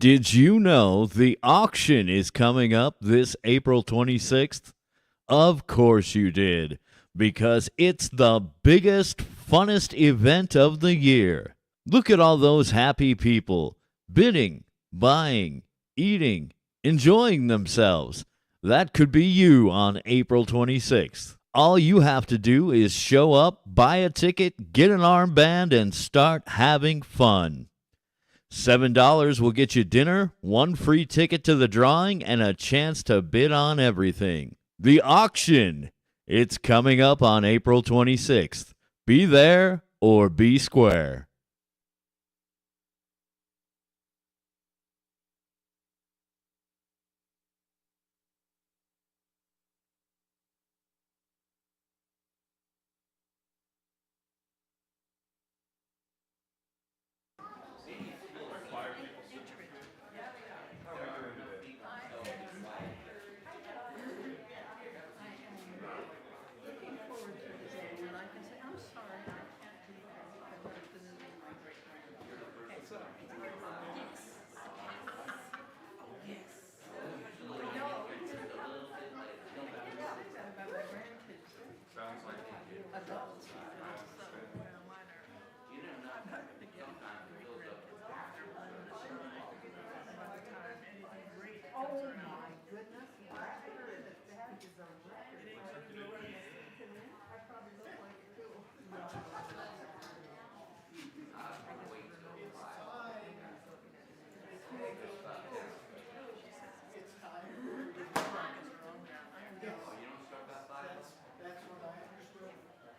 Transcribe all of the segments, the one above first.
Did you know the auction is coming up this April 26th? Of course you did, because it's the biggest, funnest event of the year. Look at all those happy people bidding, buying, eating, enjoying themselves. That could be you on April 26th. All you have to do is show up, buy a ticket, get an armband, and start having fun. $7 will get you dinner, one free ticket to the drawing, and a chance to bid on everything. The auction. It's coming up on April 26th. Be there or be square.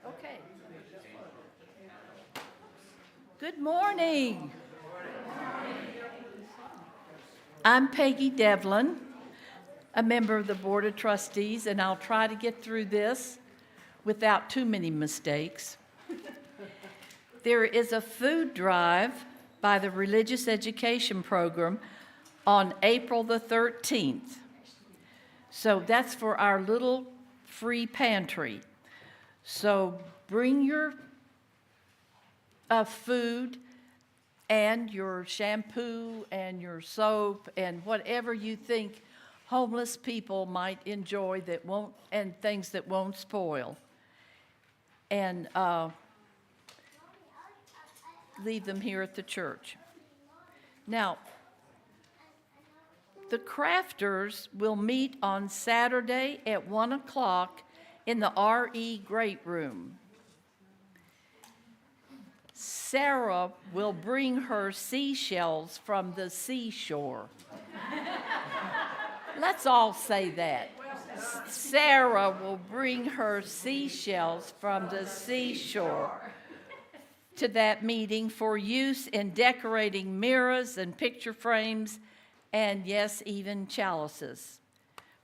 Okay. Good morning. I'm Peggy Devlin, a member of the Board of Trustees, and I'll try to get through this without too many mistakes. There is a food drive by the Religious Education Program on April the 13th. So that's for our little free pantry. So bring your food and your shampoo and your soap and whatever you think homeless people might enjoy that won't, and things that won't spoil. And leave them here at the church. Now, the crafters will meet on Saturday at 1 o'clock in the RE Great Room. Sarah will bring her seashells from the seashore. Let's all say that. Sarah will bring her seashells from the seashore to that meeting for use in decorating mirrors and picture frames, and yes, even chalices.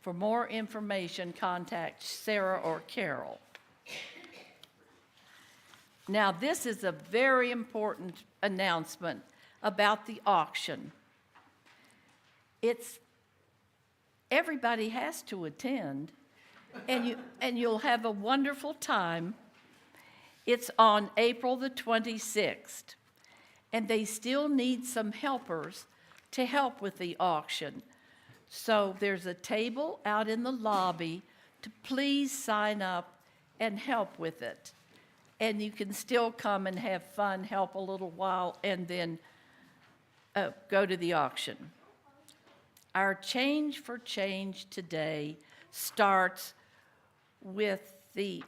For more information, contact Sarah or Carol. Now, this is a very important announcement about the auction. Everybody has to attend, and you'll have a wonderful time. It's on April the 26th, and they still need some helpers to help with the auction. So there's a table out in the lobby to please sign up and help with it. And you can still come and have fun, help a little while, and then go to the auction. Our Change for Change today starts with the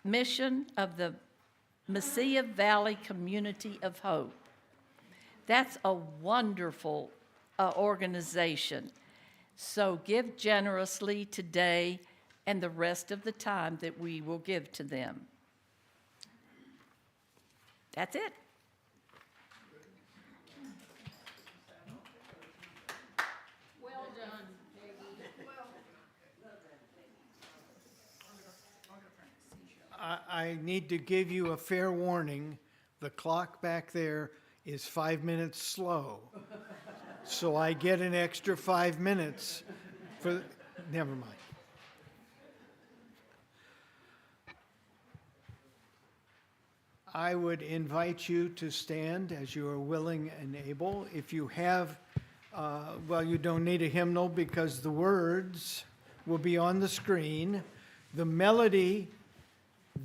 mission of the Mesilla Valley Community of Hope. That's a wonderful organization. So give generously today and the rest of the time that we will give to them. That's it. Well done, Peggy. I need to give you a fair warning. The clock back there is 5 minutes slow. So I get an extra 5 minutes for, never mind. I would invite you to stand as you are willing and able. If you have Well, you don't need a hymnal because the words will be on the screen. The melody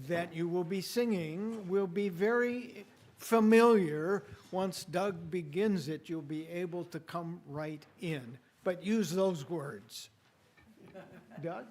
that you will be singing will be very familiar. Once Doug begins it, you'll be able to come right in. But use those words. Doug?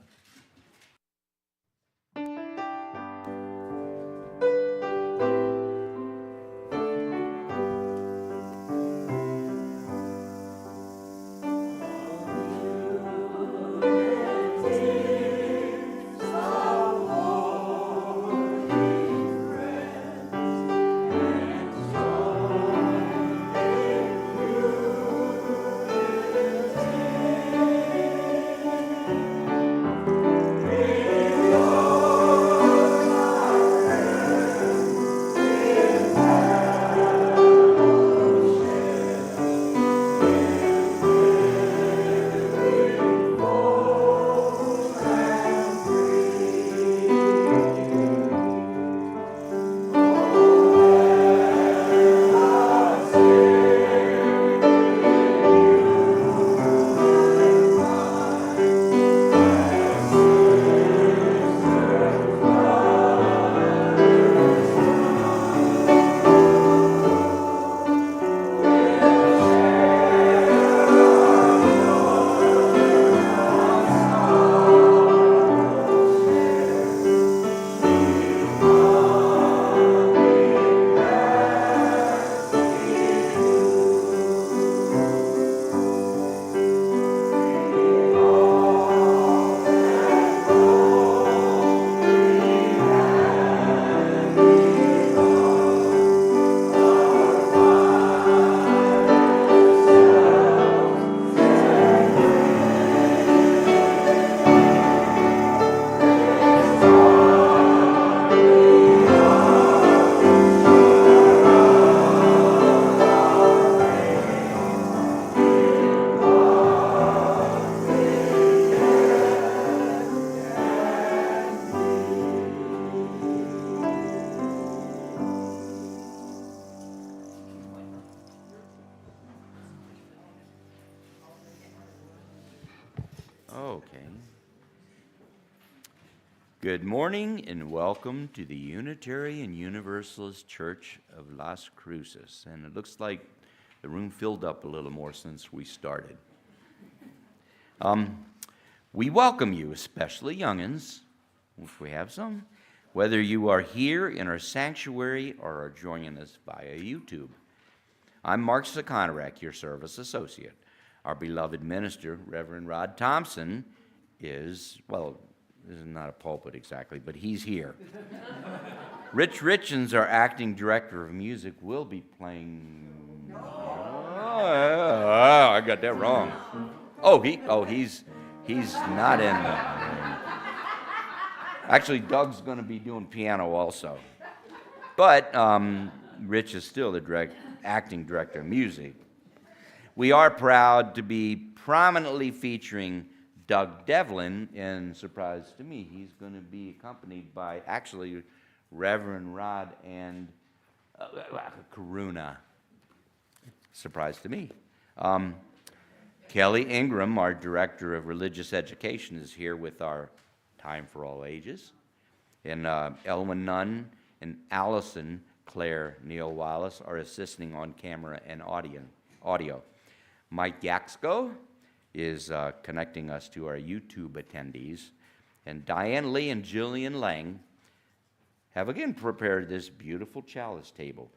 Okay. Good morning and welcome to the Unitarian Universalist Church of Las Cruces. And it looks like the room filled up a little more since we started. We welcome you, especially youngins, if we have some, whether you are here in our sanctuary or are joining us via YouTube. I'm Mark Sakonarak, your service associate. Our beloved minister, Reverend Rod Thompson, is, well, this is not a pulpit exactly, but he's here. Rich Richens, our acting director of music, will be playing. Oh, I got that wrong. He's not in. Actually, Doug's going to be doing piano also, but Rich is still the acting director of music. We are proud to be prominently featuring Doug Devlin, and surprise to me, he's going to be accompanied by actually Reverend Rod and Karuna. Surprise to me. Kelly Ingram, our Director of Religious Education, is here with our Time for All Ages. And Elwin Nunn and Allison Claire Neal Wallace are assisting on camera and audio. Mike Yaxko is connecting us to our YouTube attendees. And Diane Lee and Jillian Lang have again prepared this beautiful chalice table.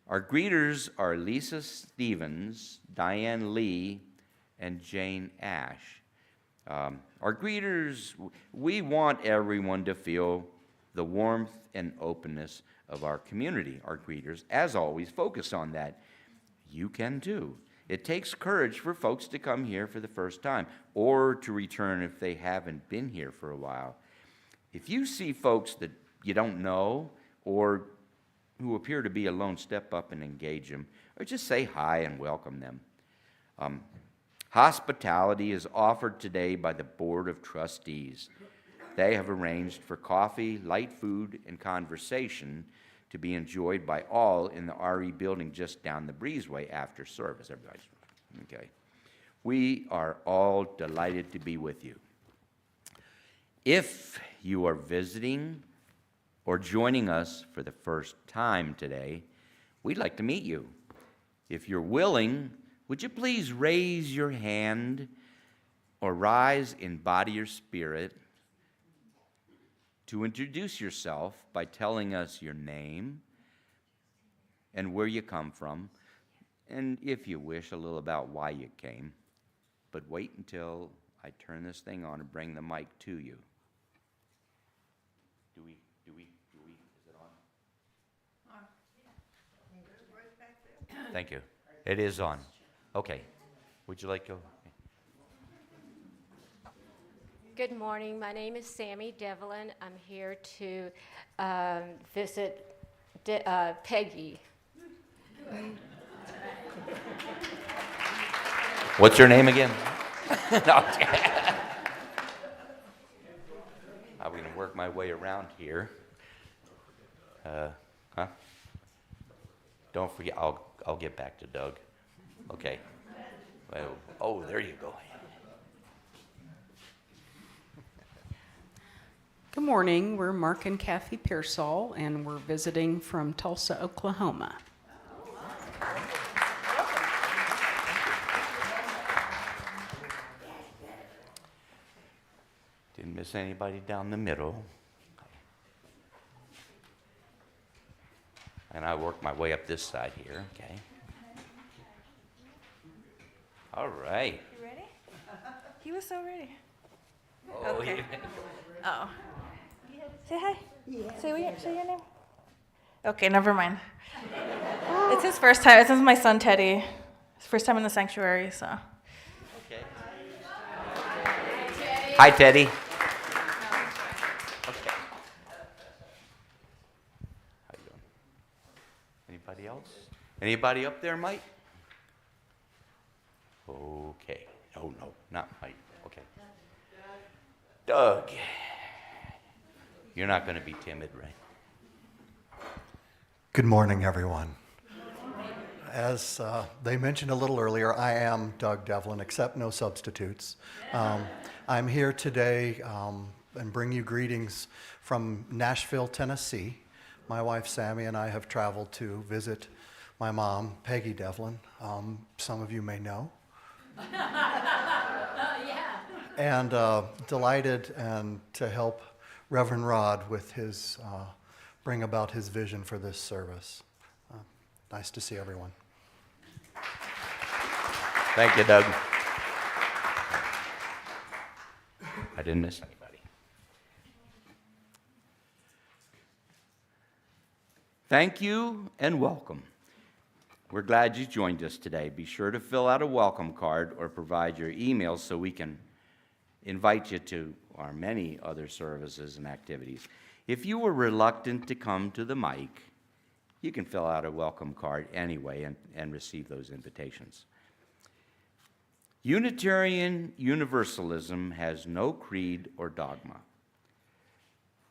Our greeters are Lisa Stevens, Diane Lee, and Jane Ash. Our greeters, we want everyone to feel the warmth and openness of our community. Our greeters, as always, focus on that. You can too. It takes courage for folks to come here for the first time or to return if they haven't been here for a while. If you see folks that you don't know or who appear to be alone, step up and engage them, or just say hi and welcome them. Hospitality is offered today by the Board of Trustees. They have arranged for coffee, light food, and conversation to be enjoyed by all in the RE building just down the breezeway after service. Everybody's okay. We are all delighted to be with you. If you are visiting or joining us for the first time today, we'd like to meet you. If you're willing, would you please raise your hand or rise in body or spirit to introduce yourself by telling us your name and where you come from, and if you wish, a little about why you came. But wait until I turn this thing on and bring the mic to you. Is it on? Thank you. It is on. Okay. Would you like to? Good morning. My name is Sammy Devlin. I'm here to visit Peggy. What's your name again? No. I'm going to work my way around here. Don't forget, I'll get back to Doug. Okay. Well, oh, there you go. Good morning. We're Mark and Kathy Pearsall, and we're visiting from Tulsa, Oklahoma. Didn't miss anybody down the middle. And I work my way up this side here, okay? All right. You ready? He was so ready. Oh, Okay. Oh. Say hi. Yeah. Say your name. Okay, never mind. It's his first time. This is my son Teddy. His first time in the sanctuary, so. Okay. Hi, Teddy. Okay. How you doing? Anybody else? Anybody up there, Mike? Okay. Oh, no, not Mike. Okay. Doug. You're not going to be timid, right? Good morning, everyone. As they mentioned a little earlier, I am Doug Devlin, accept no substitutes. I'm here today and bring you greetings from Nashville, Tennessee. My wife, Sammy, and I have traveled to visit my mom, Peggy Devlin. Some of you may know. And delighted and to help Reverend Rod with his, bring about his vision for this service. Nice to see everyone. Thank you, Doug. I didn't miss anybody. Thank you and welcome. We're glad you joined us today. Be sure to fill out a welcome card or provide your email so we can invite you to our many other services and activities. If you were reluctant to come to the mic, you can fill out a welcome card anyway and receive those invitations. Unitarian Universalism has no creed or dogma.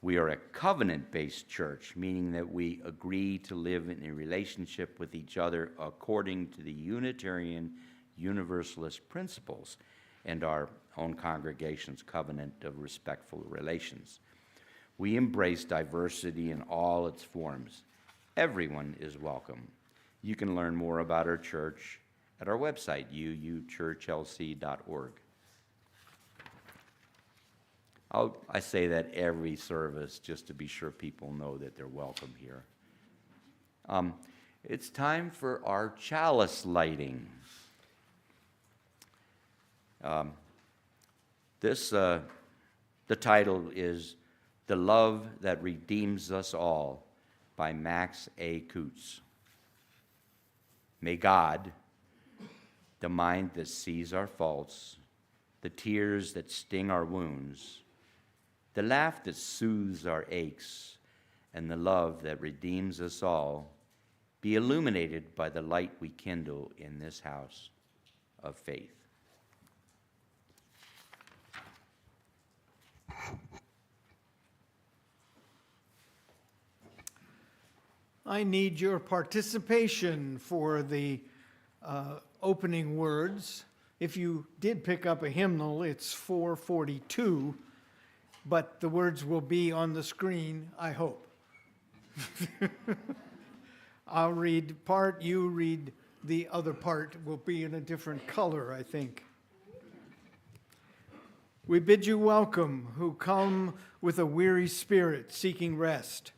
We are a covenant-based church, meaning that we agree to live in a relationship with each other according to the Unitarian Universalist principles and our own congregation's covenant of respectful relations. We embrace diversity in all its forms. Everyone is welcome. You can learn more about our church at our website, uuchurchlc.org. I say that every service just to be sure people know that they're welcome here. It's time for our chalice lighting. The title is The Love That Redeems Us All by Max A. Coots. May God, the mind that sees our faults, the tears that sting our wounds, the laugh that soothes our aches, and the love that redeems us all, be illuminated by the light we kindle in this house of faith. I need your participation for the opening words. If you did pick up a hymnal, it's 442, but the words will be on the screen, I hope. I'll read part, you read the other part, will be in a different color, I think. We bid you welcome, who come with a weary spirit seeking rest.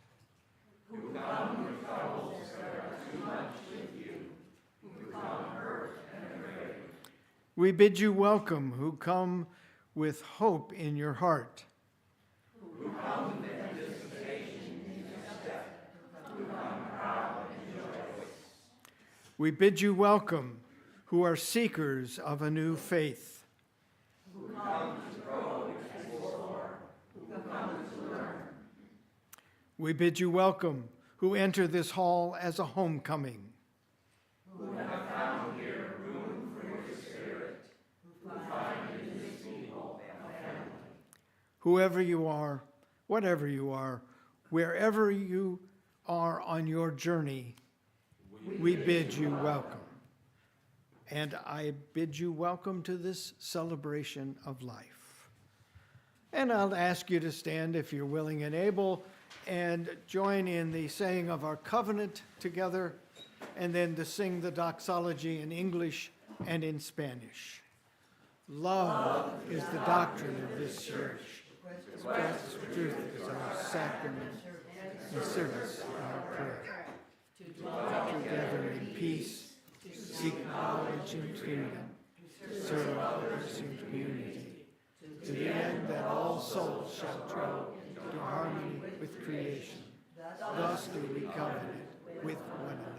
Who come with troubles that are too much with you, who come hurt and afraid. We bid you welcome, who come with hope in your heart. Who come with anticipation in your step, who come proud and joyous. We bid you welcome, who are seekers of a new faith. Who come to grow and explore, who come to learn. We bid you welcome, who enter this hall as a homecoming. Who have found here room for your spirit, who find in this people a family. Whoever you are, whatever you are, wherever you are on your journey, we bid you welcome. And I bid you welcome to this celebration of life. And I'll ask you to stand if you're willing and able and join in the saying of our covenant together, and then to sing the doxology in English and in Spanish. Love is the doctrine of this church. Express truth is our sacrament, and service our prayer. To dwell together in peace, seek knowledge and freedom, serve others in community, to the end that all souls shall grow into harmony with creation. Thus do we covenant with one another.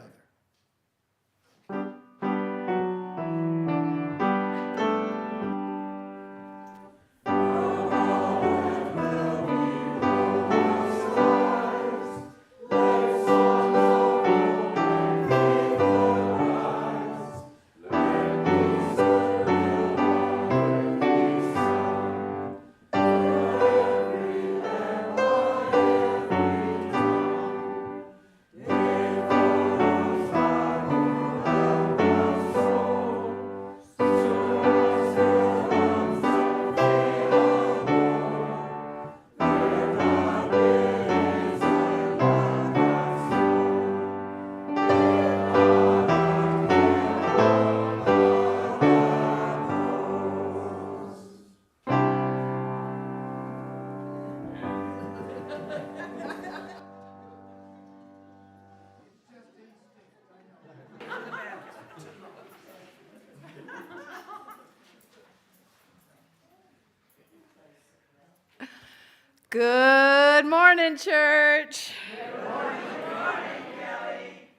Good morning, church. Good morning, Kelly.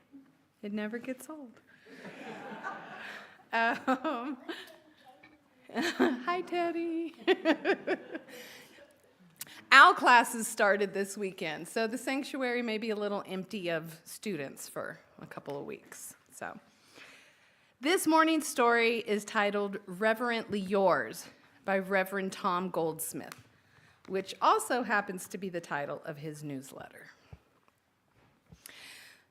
It never gets old. Hi, Teddy. Our classes started this weekend, so the sanctuary may be a little empty of students for a couple of weeks. So, this morning's story is titled Reverently Yours by Reverend Tom Goldsmith, which also happens to be the title of his newsletter.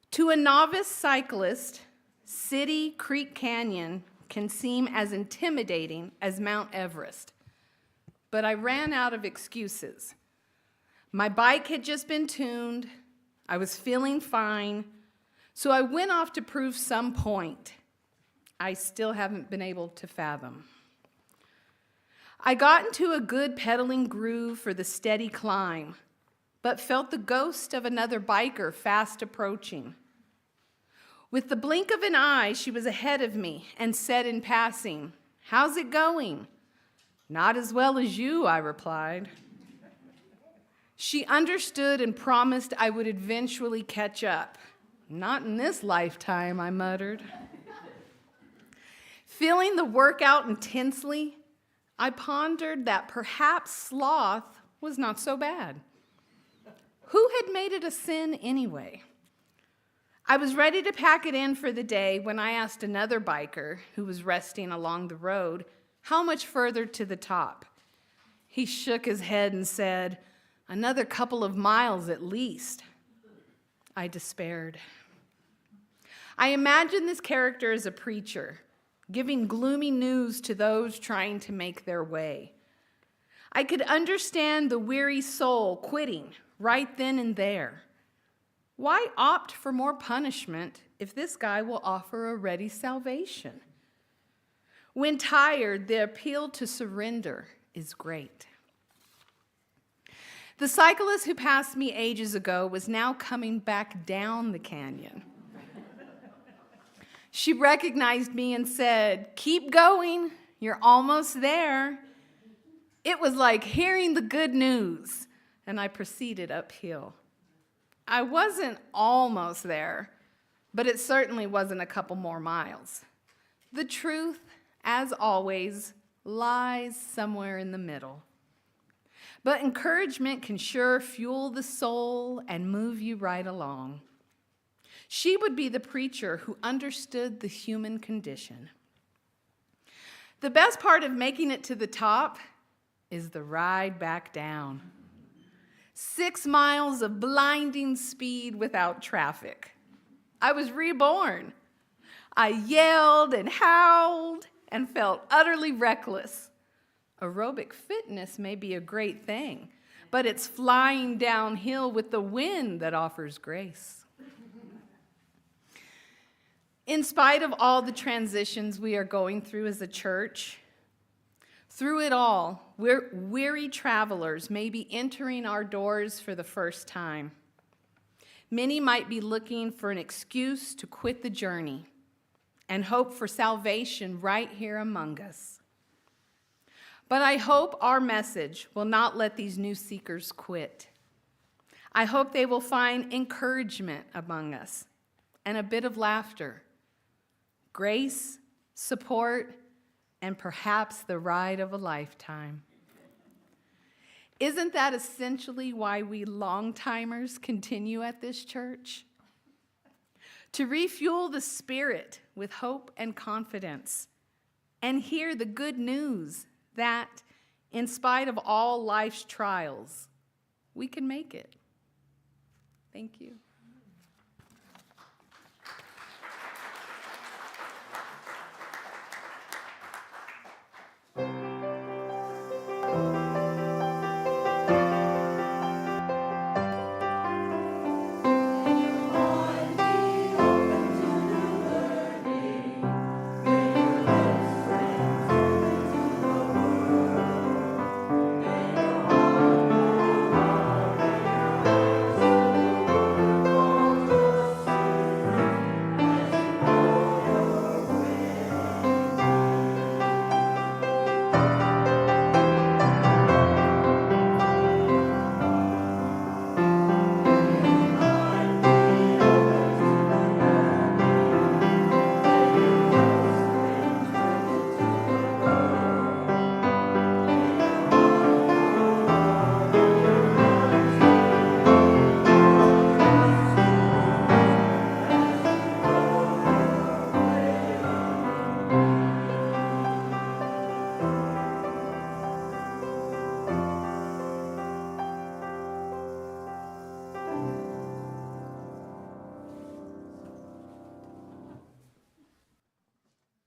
To a novice cyclist, City Creek Canyon can seem as intimidating as Mount Everest, but I ran out of excuses. My bike had just been tuned, I was feeling fine, so I went off to prove some point I still haven't been able to fathom. I got into a good pedaling groove for the steady climb, but felt the ghost of another biker fast approaching. With the blink of an eye, she was ahead of me and said in passing, "How's it going?" "Not as well as you," I replied. She understood and promised I would eventually catch up. "Not in this lifetime," I muttered. Feeling the workout intensely, I pondered that perhaps sloth was not so bad. Who had made it a sin anyway? I was ready to pack it in for the day when I asked another biker who was resting along the road how much further to the top. He shook his head and said, "Another couple of miles at least." I despaired. I imagined this character as a preacher, giving gloomy news to those trying to make their way. I could understand the weary soul quitting right then and there. Why opt for more punishment if this guy will offer a ready salvation? When tired, the appeal to surrender is great. The cyclist who passed me ages ago was now coming back down the canyon. She recognized me and said, "Keep going, you're almost there." It was like hearing the good news, and I proceeded uphill. I wasn't almost there, but it certainly wasn't a couple more miles. The truth, as always, lies somewhere in the middle. But encouragement can sure fuel the soul and move you right along. She would be the preacher who understood the human condition. The best part of making it to the top is the ride back down. 6 miles of blinding speed without traffic. I was reborn. I yelled and howled and felt utterly reckless. Aerobic fitness may be a great thing, but it's flying downhill with the wind that offers grace. In spite of all the transitions we are going through as a church, through it all, weary travelers may be entering our doors for the first time. Many might be looking for an excuse to quit the journey and hope for salvation right here among us. But I hope our message will not let these new seekers quit. I hope they will find encouragement among us and a bit of laughter, grace, support, and perhaps the ride of a lifetime. Isn't that essentially why we long-timers continue at this church? To refuel the spirit with hope and confidence and hear the good news that, in spite of all life's trials, we can make it. Thank you.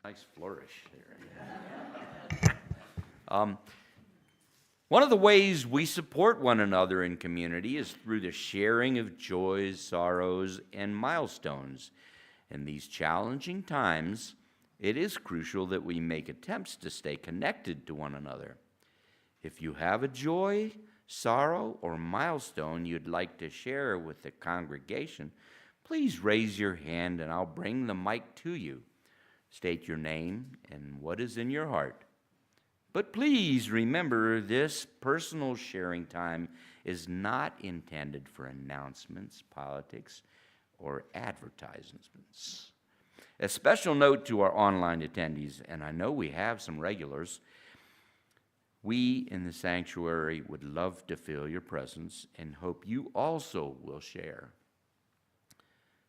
Nice flourish there. One of the ways we support one another in community is through the sharing of joys, sorrows, and milestones. In these challenging times, it is crucial that we make attempts to stay connected to one another. If you have a joy, sorrow, or milestone you'd like to share with the congregation, please raise your hand and I'll bring the mic to you. State your name and what is in your heart. But please remember, this personal sharing time is not intended for announcements, politics, or advertisements. A special note to our online attendees, and I know we have some regulars, we in the sanctuary would love to feel your presence and hope you also will share.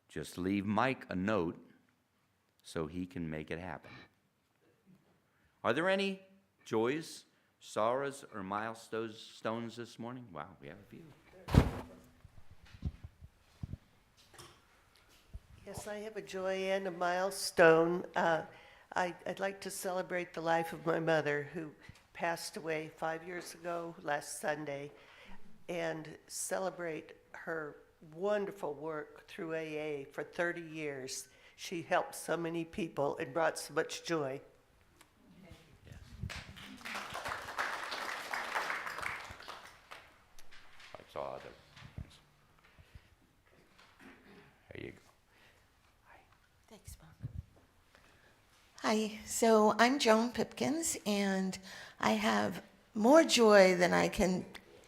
Just leave Mike a note so he can make it happen. Are there any joys, sorrows, or milestones this morning? Wow, we have a few. Yes, I have a joy and a milestone. I'd like to celebrate the life of my mother, who passed away 5 years ago last Sunday, and celebrate her wonderful work through AA for 30 years. She helped so many people and brought so much joy. I saw other hands. There you go. Thanks, Mark. Hi, so I'm Joan Pipkins, and I have more joy than I can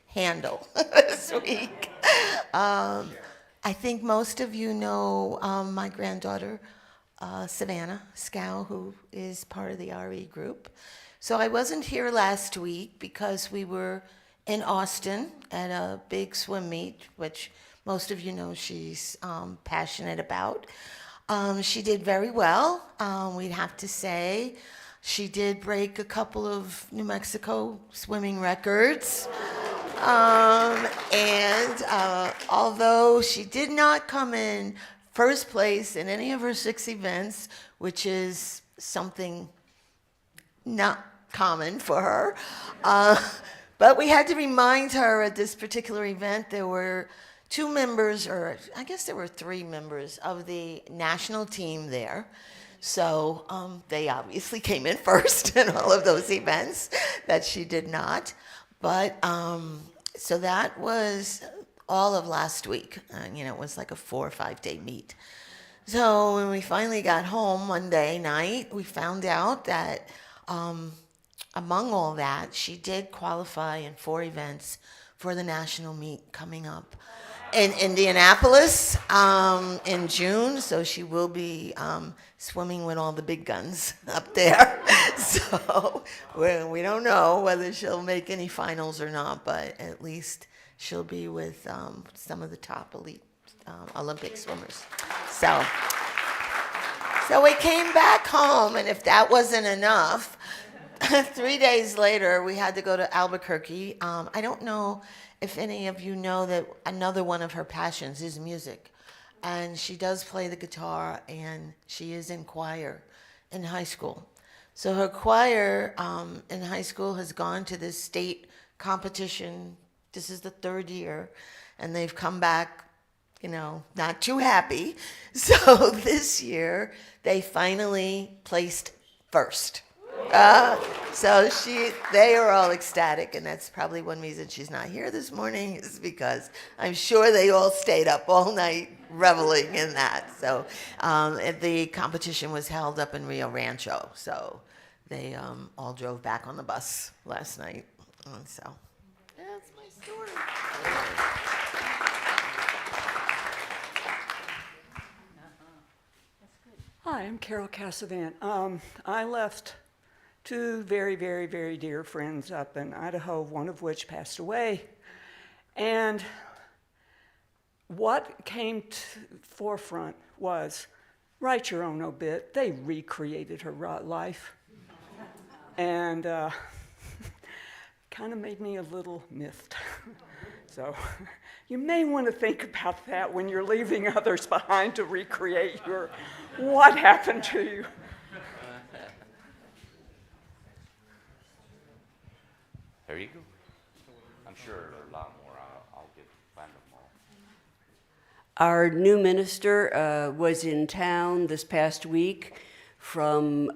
handle this week. I think most of you know my granddaughter, Savannah Scow, who is part of the RE group. So I wasn't here last week because we were in Austin at a big swim meet, which most of you know she's passionate about. She did very well, we'd have to say. She did break a couple of New Mexico swimming records. Although she did not come in first place in any of her 6 events, which is something not common for her, but we had to remind her at this particular event there were 2 members, or I guess there were 3 members of the national team there. So they obviously came in first in all of those events that she did not. But so that was all of last week. It was like a 4 or 5 day meet. So when we finally got home Monday night, we found out that among all that, she did qualify in 4 events for the national meet coming up in Indianapolis in June. So she will be swimming with all the big guns up there. So we don't know whether she'll make any finals or not, but at least she'll be with some of the top elite Olympic swimmers. So we came back home, and if that wasn't enough, 3 days later we had to go to Albuquerque. I don't know if any of you know that another one of her passions is music. And she does play the guitar, and she is in choir in high school. So her choir in high school has gone to this state competition. This is the 3rd year, and they've come back, not too happy. So this year, they finally placed first. So they are all ecstatic, and that's probably one reason she's not here this morning, is because I'm sure they all stayed up all night reveling in that. So the competition was held up in Rio Rancho, so they all drove back on the bus last night. And so that's my story. Hi, I'm Carol Cassavant. I left 2 very, very, very dear friends up in Idaho, one of which passed away. And what came to forefront was, write your own obit. They recreated her life. And kind of made me a little miffed. So you may want to think about that when you're leaving others behind to recreate what happened to you. There you go. I'm sure there are a lot more. I'll find them all. Our new minister was in town this past week from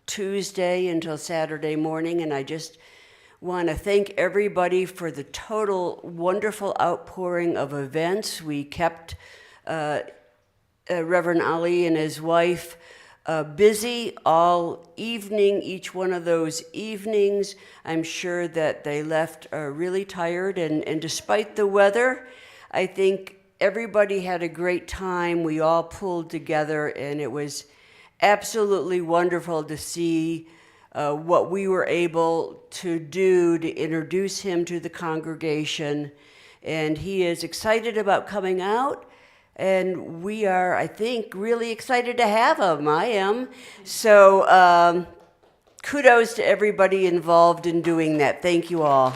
Tuesday until Saturday morning, and I just want to thank everybody for the total wonderful outpouring of events. We kept Reverend Ali and his wife busy all evening, each one of those evenings. I'm sure that they left really tired, and despite the weather, I think everybody had a great time. We all pulled together, and it was absolutely wonderful to see what we were able to do to introduce him to the congregation. And he is excited about coming out. And we are, I think, really excited to have him. I am. So kudos to everybody involved in doing that. Thank you all.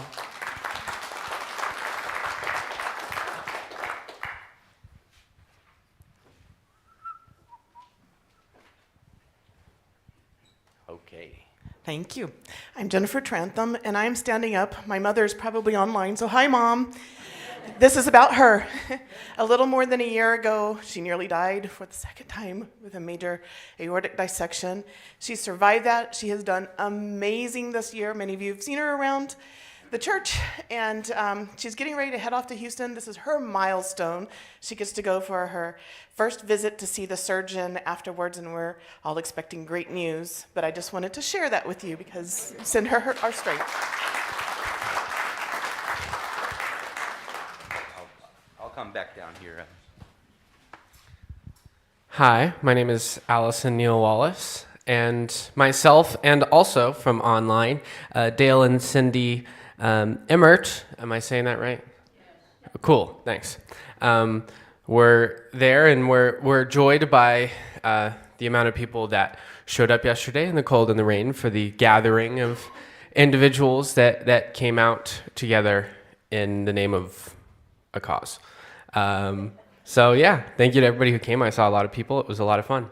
Thank you. I'm Jennifer Trantham, and I'm standing up. My mother's probably online, so hi, Mom. This is about her. A little more than a year ago, she nearly died for the second time with a major aortic dissection. She survived that. She has done amazing this year. Many of you have seen her around the church, and she's getting ready to head off to Houston. This is her milestone. She gets to go for her first visit to see the surgeon afterwards, and we're all expecting great news. But I just wanted to share that with you because send her our strength. I'll come back down here. Hi, my name is Allison Neal Wallace, and myself, and also from online, Dale and Cindy Emmert. Am I saying that right? Yes. Cool, thanks. We're there, and we're joyed by the amount of people that showed up yesterday in the cold and the rain for the gathering of individuals that came out together in the name of a cause. So yeah, thank you to everybody who came. I saw a lot of people. It was a lot of fun.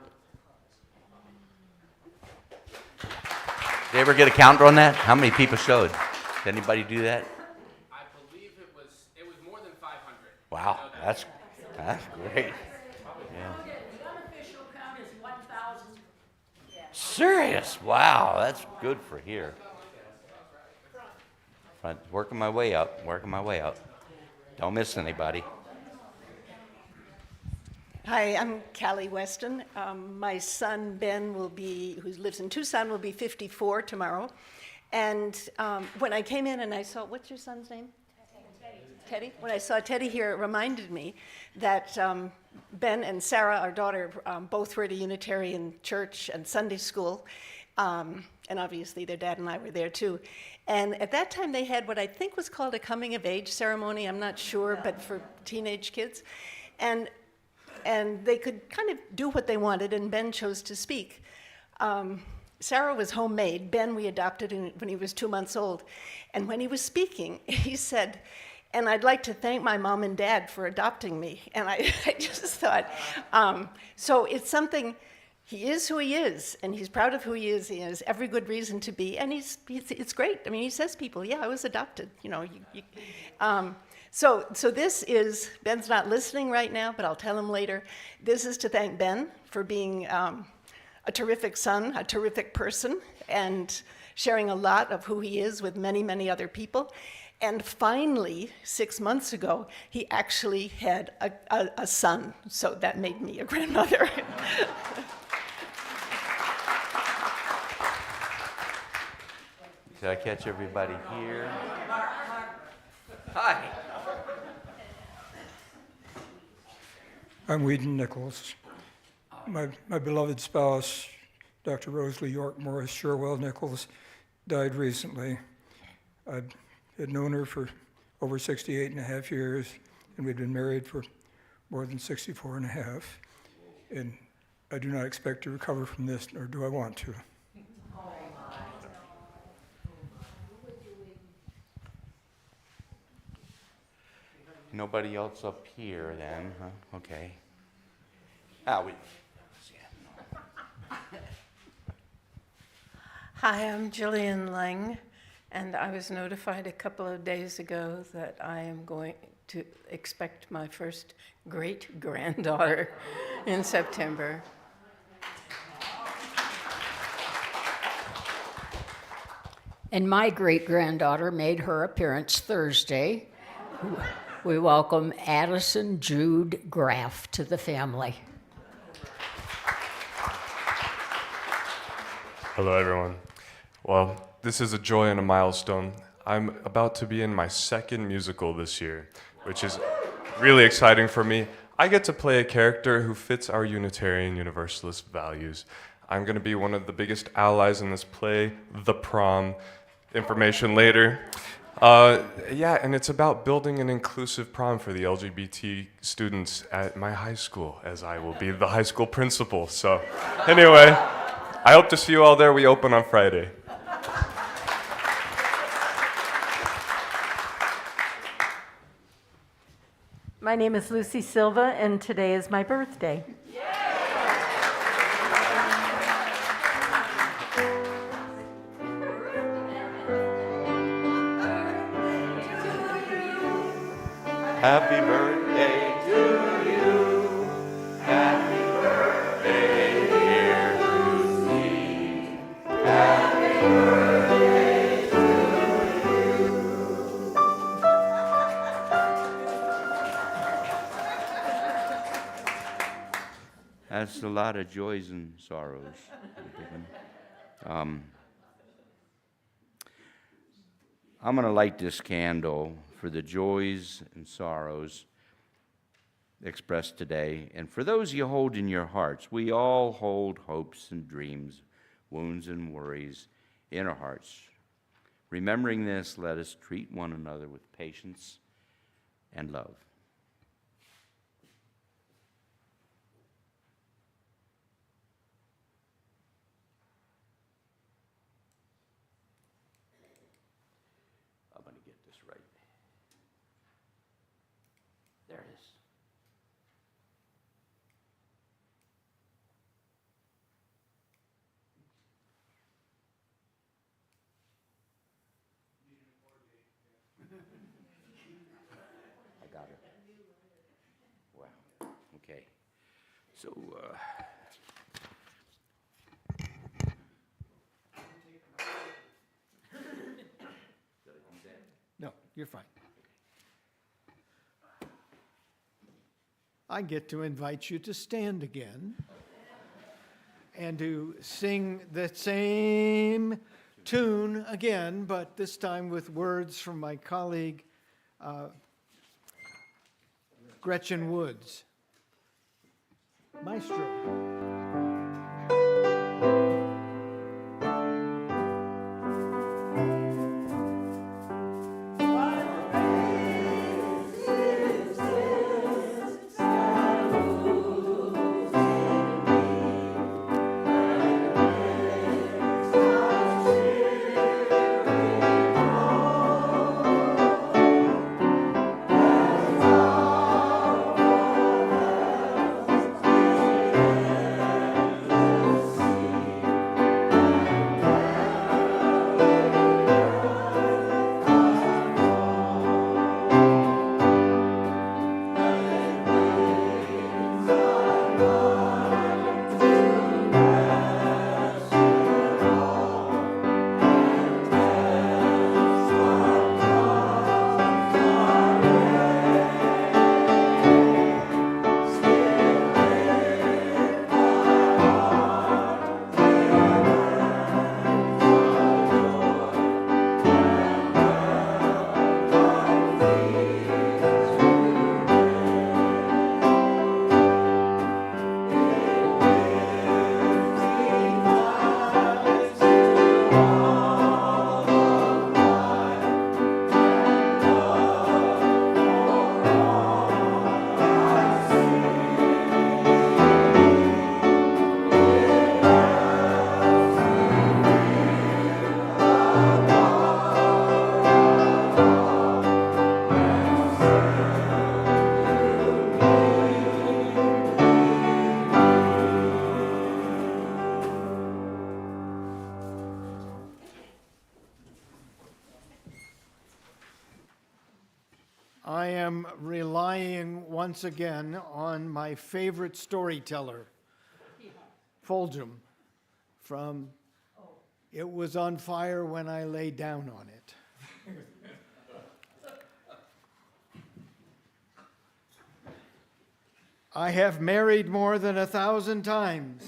Did you ever get a counter on that? How many people showed? Did anybody do that? I believe it was more than 500. Wow, that's great. Yeah. The unofficial count is 1,000. Serious? Wow, that's good for here. Working my way up. Don't miss anybody. Hi, I'm Callie Weston. My son Ben who lives in Tucson, will be 54 tomorrow. And when I came in and I saw, what's your son's name? Teddy. When I saw Teddy here, it reminded me that Ben and Sarah, our daughter, both were at a Unitarian church and Sunday school. And obviously their dad and I were there too. And at that time they had what I think was called a coming of age ceremony, I'm not sure, but for teenage kids. And they could kind of do what they wanted, and Ben chose to speak. Sarah was homemade. Ben we adopted when he was 2 months old. And when he was speaking, he said, and I'd like to thank my mom and dad for adopting me. And I just thought, so it's something, he is who he is, and he's proud of who he is. He has every good reason to be, and it's great. I mean, he says people, yeah, I was adopted, So this is, Ben's not listening right now, but I'll tell him later. This is to thank Ben for being a terrific son, a terrific person, and sharing a lot of who he is with many, many other people. And finally, 6 months ago, he actually had a son, so that made me a grandmother. Did I catch everybody here? Hi. I'm Whedon Nichols. My beloved spouse, Dr. Rosalie York Morris Sherwell Nichols, died recently. I had known her for over 68 and a half years, and we'd been married for more than 64 and a half. And I do not expect to recover from this, nor do I want to. Nobody else up here then, huh? Okay. Hi, I'm Jillian Lang, and I was notified a couple of days ago that I am going to expect my first great-granddaughter in September. And my great-granddaughter made her appearance Thursday. We welcome Addison Jude Graff to the family. Hello, everyone. Well, this is a joy and a milestone. I'm about to be in my second musical this year, which is really exciting for me. I get to play a character who fits our Unitarian Universalist values. I'm going to be one of the biggest allies in this play, The Prom. Information later. And it's about building an inclusive prom for the LGBT students at my high school, as I will be the high school principal. So anyway, I hope to see you all there. We open on Friday. My name is Lucy Silva, and today is my birthday. birthday to you. Happy birthday, dear Lucy. Happy birthday to you. That's a lot of joys and sorrows. I'm going to light this candle for the joys and sorrows expressed today, and for those you hold in your hearts. We all hold hopes and dreams, wounds and worries in our hearts. Remembering this, let us treat one another with patience and love. I'm going to get this right. There it is. I got it. Wow. Okay. So, No, you're fine. I get to invite you to stand again and to sing the same tune again, but this time with words from my colleague, Gretchen Woods. Maestro. I am relying once again on my favorite storyteller, Foljam, from It Was on Fire When I Lay Down on It. I have married more than 1,000 times,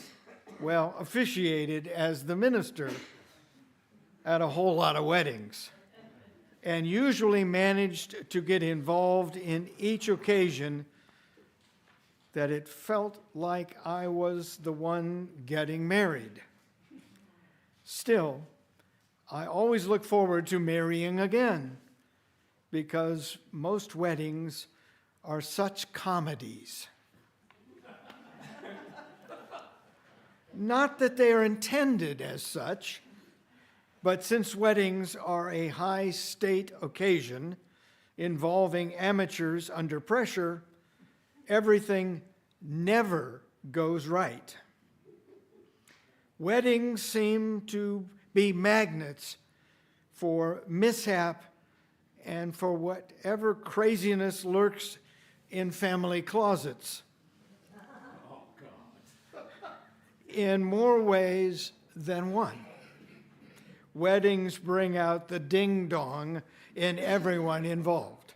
well, officiated as the minister at a whole lot of weddings, and usually managed to get involved in each occasion that it felt like I was the one getting married. Still, I always look forward to marrying again, because most weddings are such comedies. Not that they are intended as such, but since weddings are a high-state occasion involving amateurs under pressure, everything never goes right. Weddings seem to be magnets for mishap and for whatever craziness lurks in family closets. In more ways than one. Weddings bring out the ding-dong in everyone involved.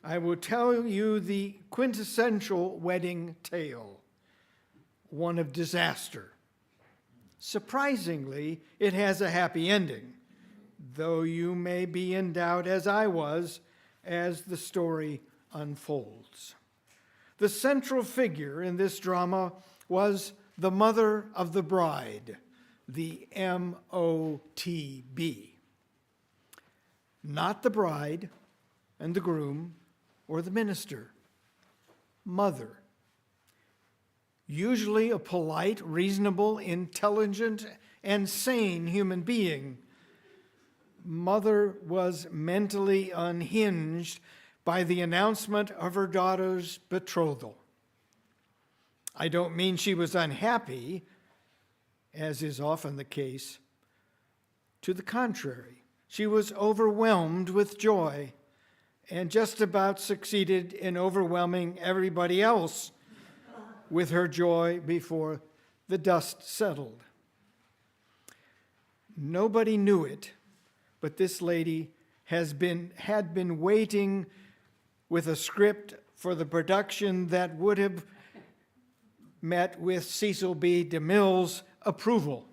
I will tell you the quintessential wedding tale, one of disaster. Surprisingly, it has a happy ending, though you may be in doubt, as I was, as the story unfolds. The central figure in this drama was the mother of the bride, the MOTB. Not the bride and the groom or the minister. Mother. Usually a polite, reasonable, intelligent, and sane human being. Mother was mentally unhinged by the announcement of her daughter's betrothal. I don't mean she was unhappy, as is often the case. To the contrary, she was overwhelmed with joy and just about succeeded in overwhelming everybody else with her joy before the dust settled. Nobody knew it, but this lady had been waiting with a script for the production that would have met with Cecil B. DeMille's approval.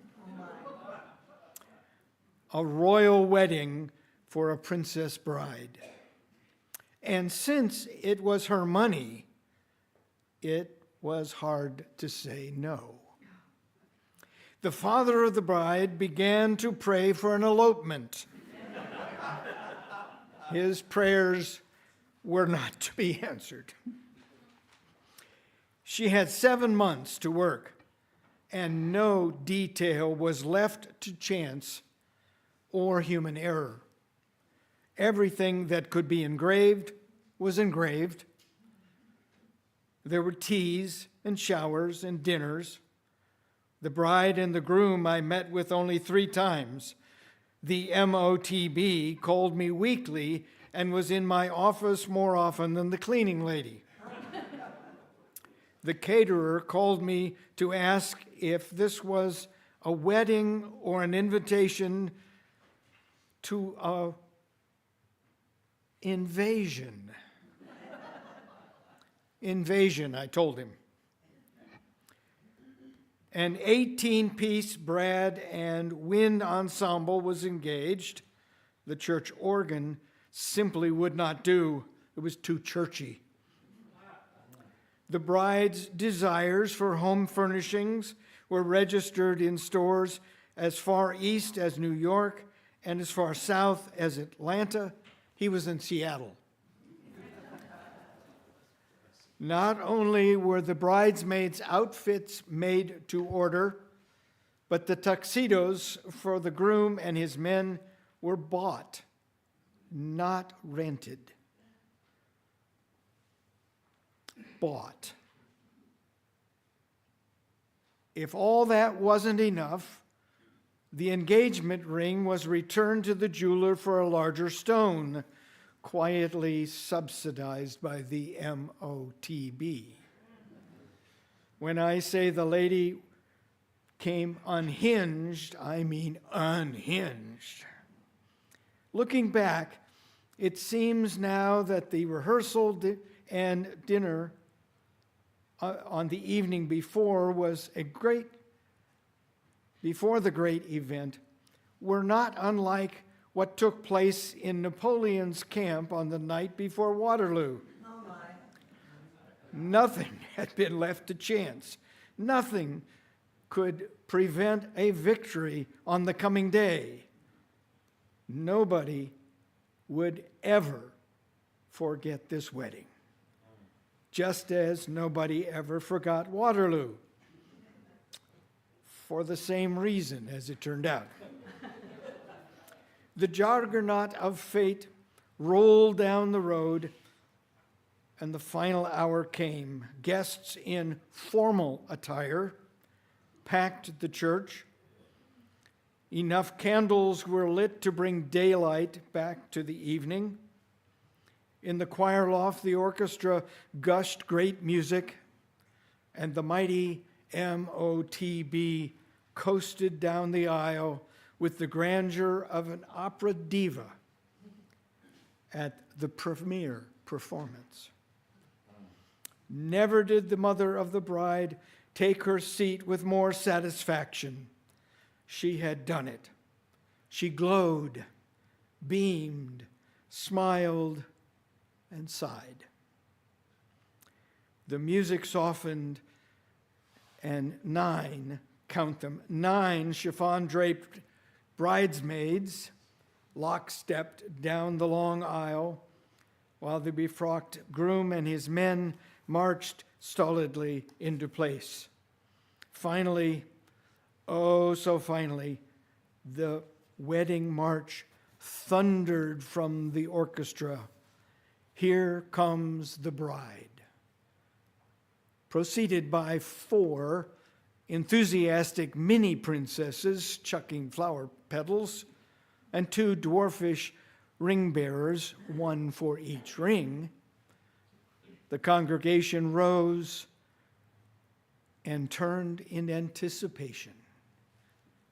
A royal wedding for a princess bride. And since it was her money, it was hard to say no. The father of the bride began to pray for an elopement. His prayers were not to be answered. She had 7 months to work, and no detail was left to chance or human error. Everything that could be engraved was engraved. There were teas and showers and dinners. The bride and the groom I met with only 3 times. The MOTB called me weekly and was in my office more often than the cleaning lady. The caterer called me to ask if this was a wedding or an invitation to an invasion. Invasion, I told him. An 18-piece brass and wind ensemble was engaged. The church organ simply would not do. It was too churchy. The bride's desires for home furnishings were registered in stores as far east as New York and as far south as Atlanta. He was in Seattle. Not only were the bridesmaids' outfits made to order, but the tuxedos for the groom and his men were bought, not rented. Bought. If all that wasn't enough, the engagement ring was returned to the jeweler for a larger stone, quietly subsidized by the MOTB. When I say the lady came unhinged, I mean unhinged. Looking back, it seems now that the rehearsal and dinner on the evening before before the great event, were not unlike what took place in Napoleon's camp on the night before Waterloo. Oh my. Nothing had been left to chance. Nothing could prevent a victory on the coming day. Nobody would ever forget this wedding, just as nobody ever forgot Waterloo, for the same reason, as it turned out. The juggernaut of fate rolled down the road, and the final hour came. Guests in formal attire packed the church. Enough candles were lit to bring daylight back to the evening. In the choir loft, the orchestra gushed great music, and the mighty MOTB coasted down the aisle with the grandeur of an opera diva at the premiere performance. Never did the mother of the bride take her seat with more satisfaction. She had done it. She glowed, beamed, smiled, and sighed. The music softened, and 9 chiffon-draped bridesmaids lockstepped down the long aisle, while the befrocked groom and his men marched stolidly into place. Finally, oh so finally, the wedding march thundered from the orchestra. Here Comes the Bride, preceded by 4 enthusiastic mini princesses chucking flower petals and 2 dwarfish ring bearers, 1 for each ring. The congregation rose and turned in anticipation.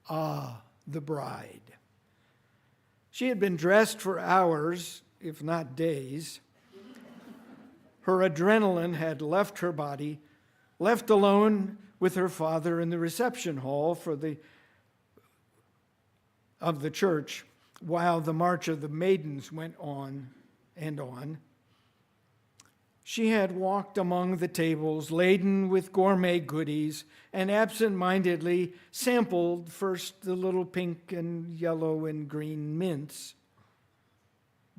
Ah, the bride. She had been dressed for hours, if not days. Her adrenaline had left her body, left alone with her father in the reception hall of the church, while the March of the Maidens went on and on. She had walked among the tables laden with gourmet goodies and absent-mindedly sampled first the little pink and yellow and green mints.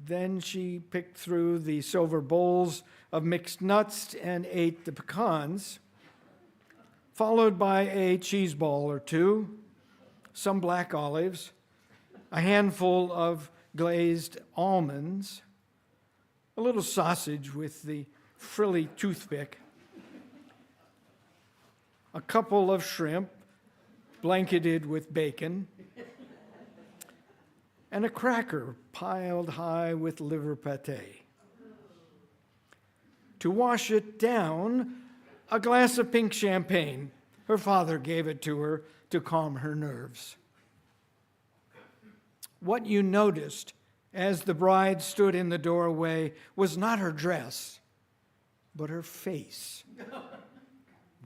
Then she picked through the silver bowls of mixed nuts and ate the pecans, followed by a cheese ball or 2, some black olives, a handful of glazed almonds, a little sausage with the frilly toothpick, a couple of shrimp blanketed with bacon, and a cracker piled high with liver pate. To wash it down, a glass of pink champagne. Her father gave it to her to calm her nerves. What you noticed as the bride stood in the doorway was not her dress, but her face,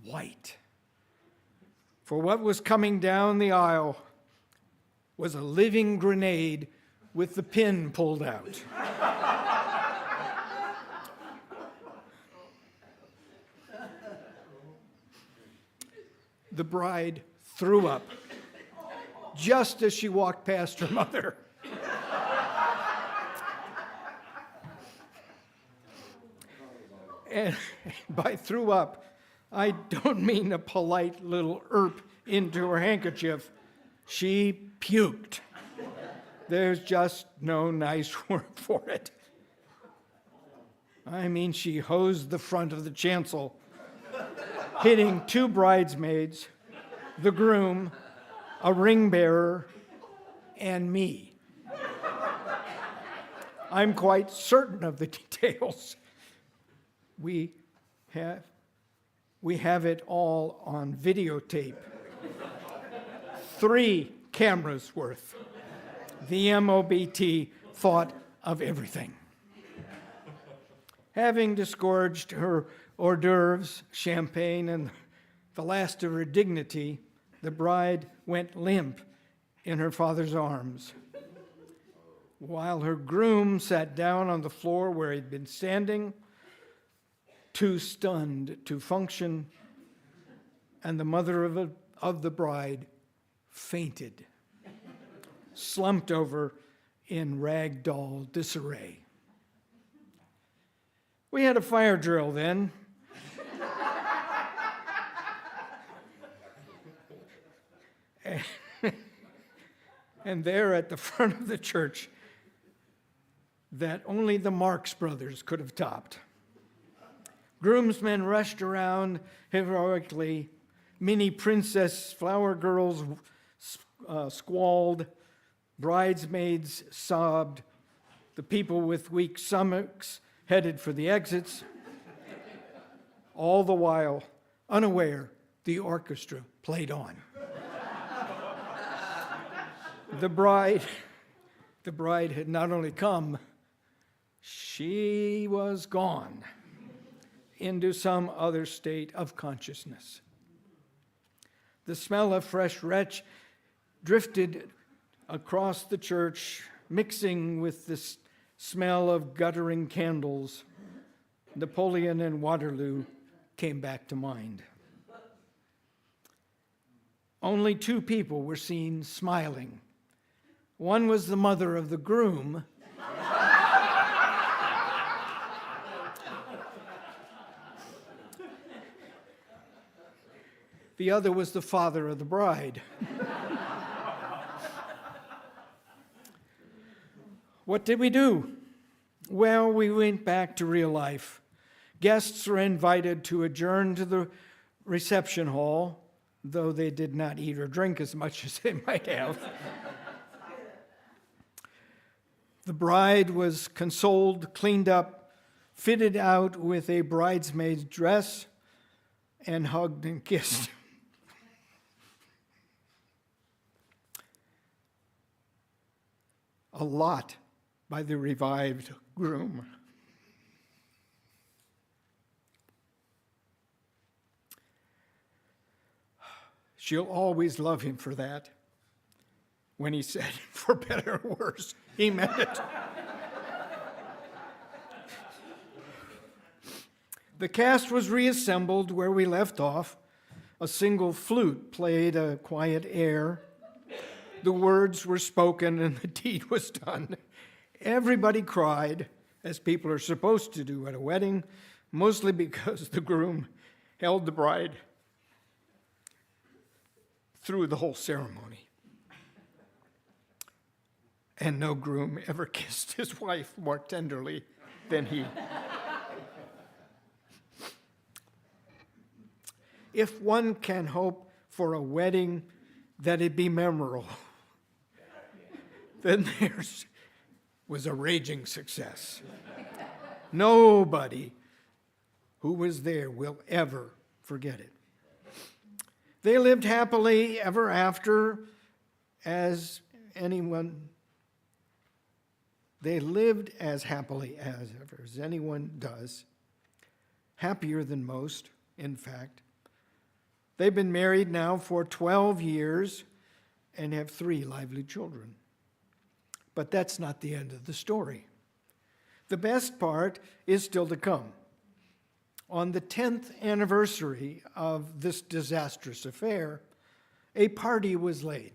white. For what was coming down the aisle was a living grenade with the pin pulled out. The bride threw up just as she walked past her mother. And by threw up, I don't mean a polite little erp into her handkerchief. She puked. There's just no nice word for it. I mean, she hosed the front of the chancel, hitting 2 bridesmaids, the groom, a ring bearer, and me. I'm quite certain of the details. We have it all on videotape. 3 cameras worth. The MOBT thought of everything. Having disgorged her hors d'oeuvres, champagne, and the last of her dignity, the bride went limp in her father's arms, while her groom sat down on the floor where he'd been standing, too stunned to function, and the mother of the bride fainted, slumped over in ragdoll disarray. We had a fire drill then. And there at the front of the church, that only the Marx Brothers could have topped. Groomsmen rushed around heroically. Mini princess flower girls squalled. Bridesmaids sobbed. The people with weak stomachs headed for the exits. All the while, unaware, the orchestra played on. The bride had not only come, she was gone into some other state of consciousness. The smell of fresh wretch drifted across the church, mixing with the smell of guttering candles. Napoleon and Waterloo came back to mind. Only 2 people were seen smiling. One was the mother of the groom. The other was the father of the bride. What did we do? Well, we went back to real life. Guests were invited to adjourn to the reception hall, though they did not eat or drink as much as they might have. The bride was consoled, cleaned up, fitted out with a bridesmaid's dress, and hugged and kissed. A lot by the revived groom. She'll always love him for that. When he said, for better or worse, he meant it. The cast was reassembled where we left off. A single flute played a quiet air. The words were spoken and the deed was done. Everybody cried, as people are supposed to do at a wedding, mostly because the groom held the bride through the whole ceremony. And no groom ever kissed his wife more tenderly than he. If one can hope for a wedding that it be memorable, then theirs was a raging success. Nobody who was there will ever forget it. They lived happily ever after, as anyone. They lived as happily as ever, as anyone does, happier than most, in fact. They've been married now for 12 years and have 3 lively children. But that's not the end of the story. The best part is still to come. On the 10th anniversary of this disastrous affair, a party was laid.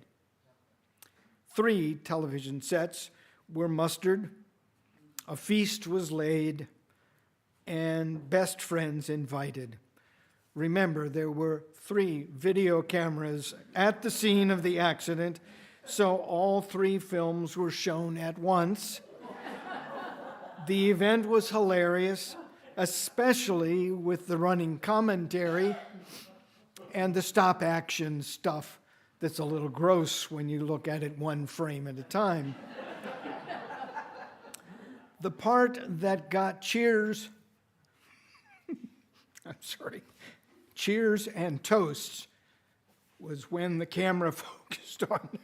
3 television sets were mustered, a feast was laid, and best friends invited. Remember, there were 3 video cameras at the scene of the accident, so all 3 films were shown at once. The event was hilarious, especially with the running commentary and the stop action stuff that's a little gross when you look at it 1 frame at a time. The part that got cheers and toasts was when the camera focused on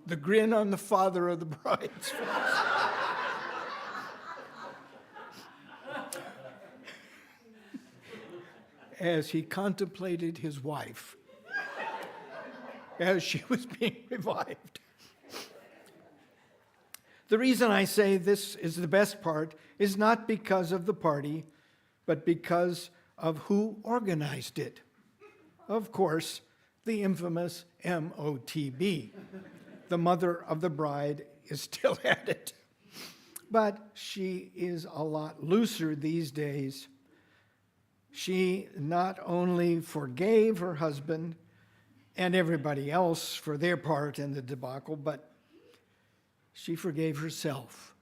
the grin on the father of the bride's face. As he contemplated his wife as she was being revived. The reason I say this is the best part is not because of the party, but because of who organized it. Of course, the infamous MOTB. The mother of the bride is still at it. But she is a lot looser these days. She not only forgave her husband and everybody else for their part in the debacle, but she forgave herself.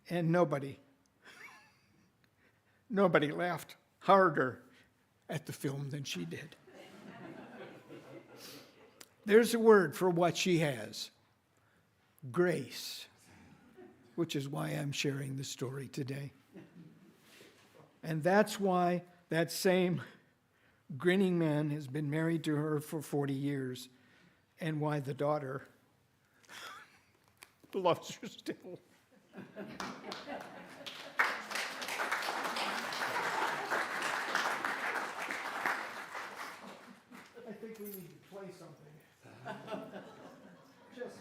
And nobody laughed harder at the film than she did. There's a word for what she has: grace. which is why I'm sharing the story today. And that's why that same grinning man has been married to her for 40 years, and why the daughter loves her still. I think we need to play something. Just.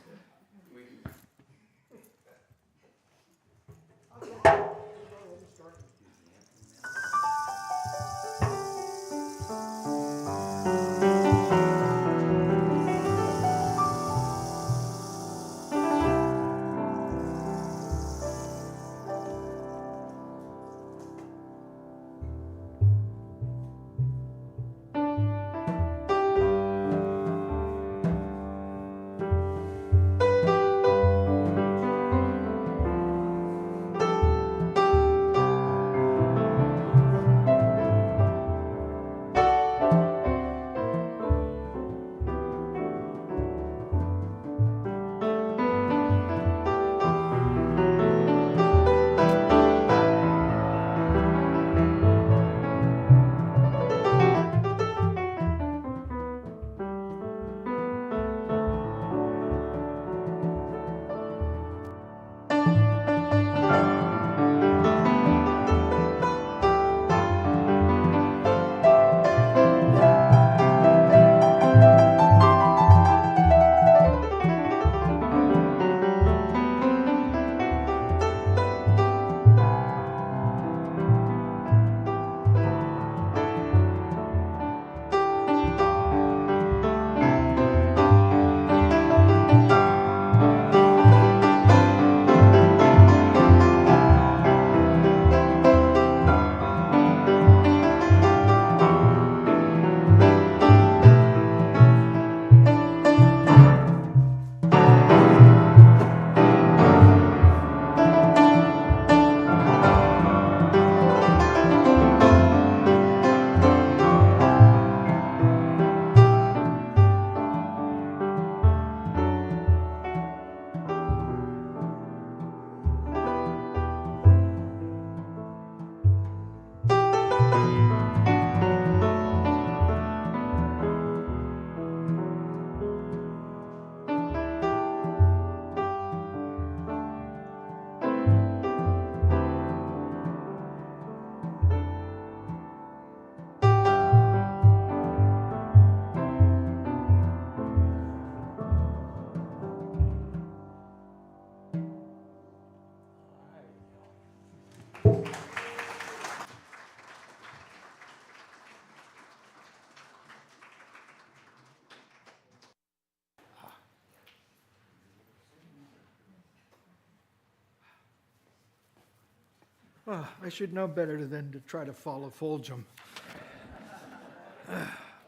Oh, I should know better than to try to follow Foljam.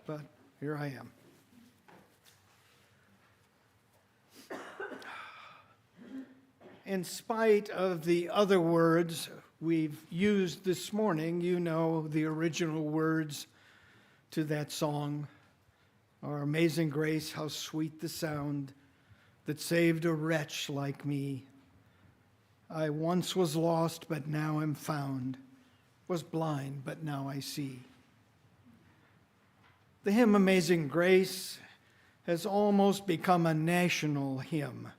But here I am. In spite of the other words we've used this morning, you know the original words to that song. Our amazing grace, how sweet the sound that saved a wretch like me. I once was lost, but now am found, was blind, but now I see. The hymn Amazing Grace has almost become a national hymn,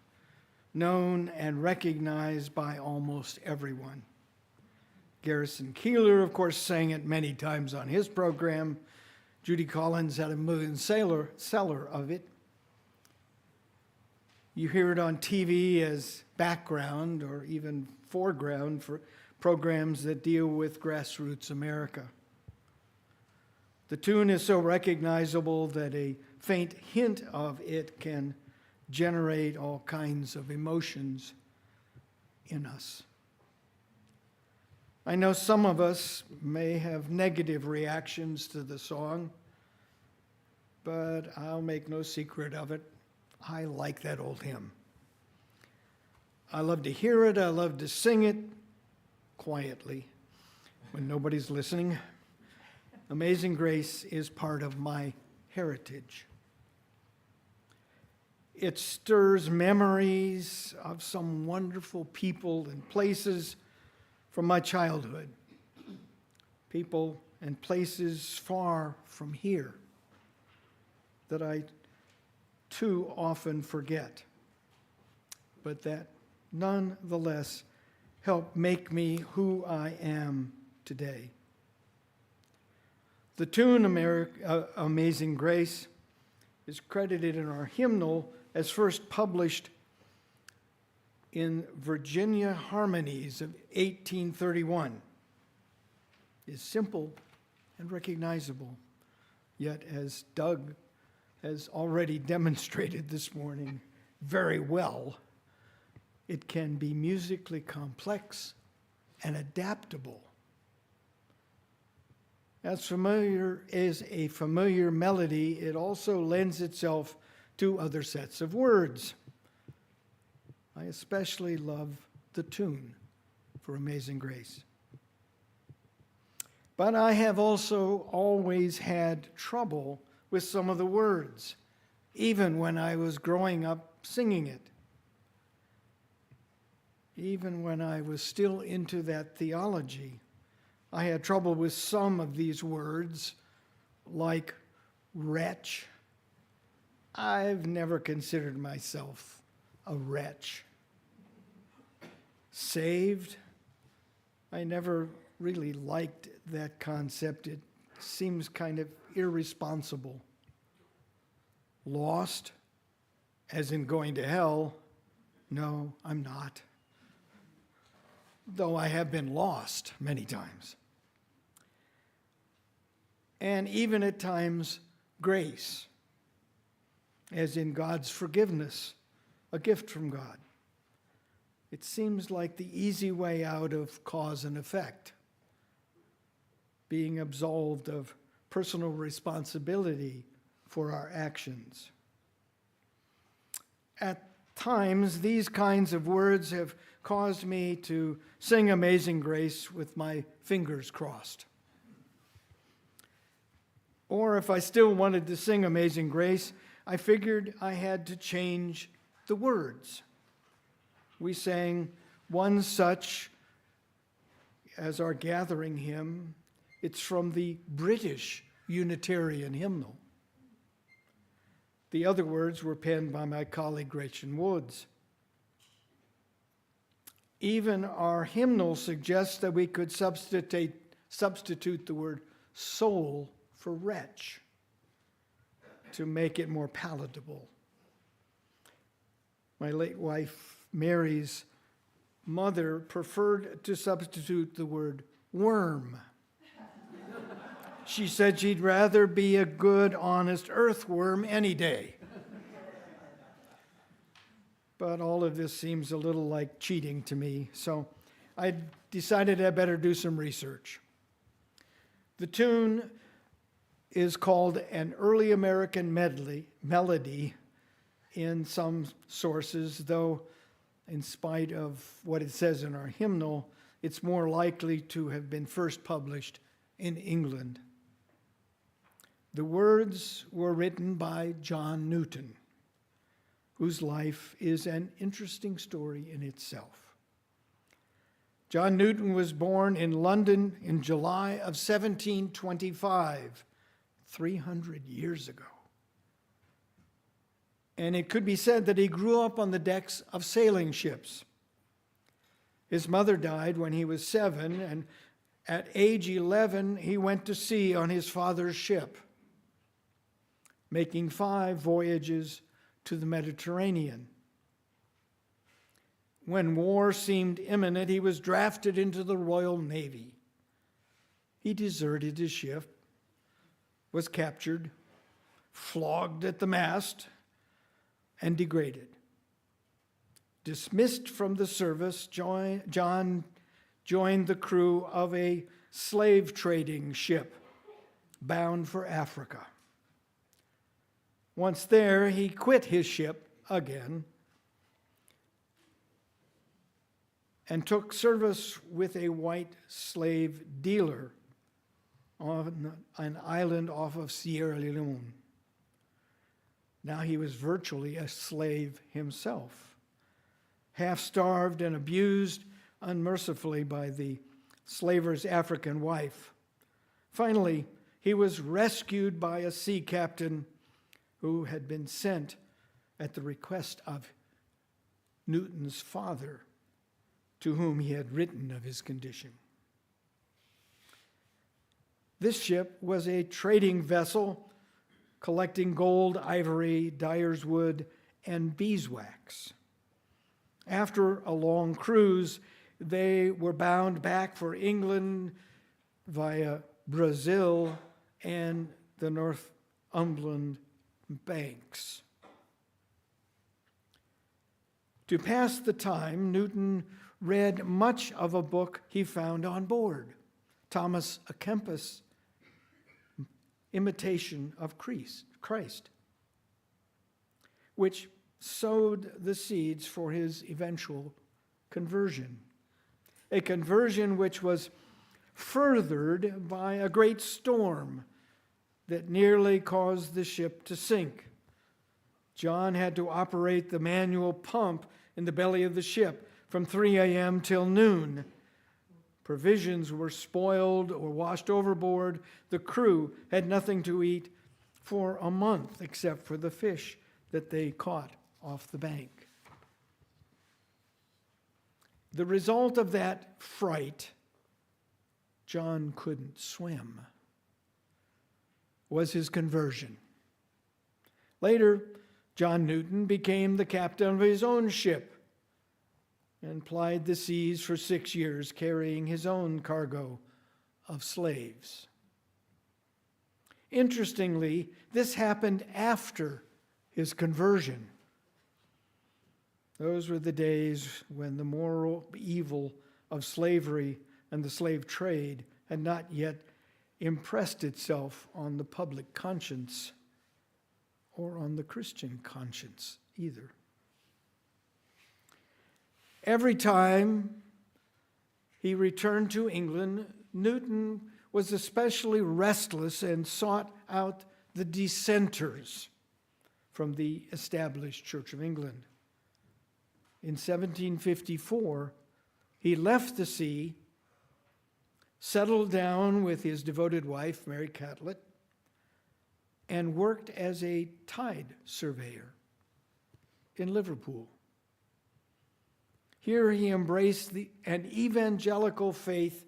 known and recognized by almost everyone. Garrison Keillor, of course, sang it many times on his program. Judy Collins had a million seller of it. You hear it on TV as background or even foreground for programs that deal with grassroots America. The tune is so recognizable that a faint hint of it can generate all kinds of emotions in us. I know some of us may have negative reactions to the song, but I'll make no secret of it. I like that old hymn. I love to hear it. I love to sing it quietly when nobody's listening. Amazing Grace is part of my heritage. It stirs memories of some wonderful people and places from my childhood. People and places far from here that I too often forget, but that nonetheless help make me who I am today. The tune Amazing Grace is credited in our hymnal as first published in Virginia Harmonies of 1831. Is simple and recognizable, yet as Doug has already demonstrated this morning very well, it can be musically complex and adaptable. As familiar as a familiar melody, it also lends itself to other sets of words. I especially love the tune for Amazing Grace. But I have also always had trouble with some of the words, even when I was growing up singing it. Even when I was still into that theology, I had trouble with some of these words, like wretch. I've never considered myself a wretch. Saved. I never really liked that concept. It seems kind of irresponsible. Lost, as in going to hell. No, I'm not. Though I have been lost many times. And even at times, grace, as in God's forgiveness, a gift from God. It seems like the easy way out of cause and effect, being absolved of personal responsibility for our actions. At times, these kinds of words have caused me to sing Amazing Grace with my fingers crossed. Or if I still wanted to sing Amazing Grace, I figured I had to change the words. We sang one such as our gathering hymn. It's from the British Unitarian hymnal. The other words were penned by my colleague Gretchen Woods. Even our hymnal suggests that we could substitute the word soul for wretch to make it more palatable. My late wife Mary's mother preferred to substitute the word worm. She said she'd rather be a good, honest earthworm any day. But all of this seems a little like cheating to me, so I decided I better do some research. The tune is called an early American melody in some sources, though in spite of what it says in our hymnal, it's more likely to have been first published in England. The words were written by John Newton, whose life is an interesting story in itself. John Newton was born in London in July of 1725, 300 years ago. And it could be said that he grew up on the decks of sailing ships. His mother died when he was 7, and at age 11, he went to sea on his father's ship, making 5 voyages to the Mediterranean. When war seemed imminent, he was drafted into the Royal Navy. He deserted his ship, was captured, flogged at the mast, and degraded. Dismissed from the service, John joined the crew of a slave trading ship bound for Africa. Once there, he quit his ship again and took service with a white slave dealer on an island off of Sierra Leone. Now he was virtually a slave himself, half-starved and abused unmercifully by the slaver's African wife. Finally, he was rescued by a sea captain who had been sent at the request of Newton's father, to whom he had written of his condition. This ship was a trading vessel collecting gold, ivory, dyer's wood, and beeswax. After a long cruise, they were bound back for England via Brazil and the Northumberland banks. To pass the time, Newton read much of a book he found on board, Thomas à Kempis' Imitation of Christ, which sowed the seeds for his eventual conversion, a conversion which was furthered by a great storm that nearly caused the ship to sink. John had to operate the manual pump in the belly of the ship from 3 a.m. till noon. Provisions were spoiled or washed overboard. The crew had nothing to eat for a month except for the fish that they caught off the bank. The result of that fright, John couldn't swim, was his conversion. Later, John Newton became the captain of his own ship and plied the seas for 6 years, carrying his own cargo of slaves. Interestingly, this happened after his conversion. Those were the days when the moral evil of slavery and the slave trade had not yet impressed itself on the public conscience or on the Christian conscience either. Every time he returned to England, Newton was especially restless and sought out the dissenters from the established Church of England. In 1754, he left the sea, settled down with his devoted wife, Mary Catlett, and worked as a tide surveyor in Liverpool. Here he embraced an evangelical faith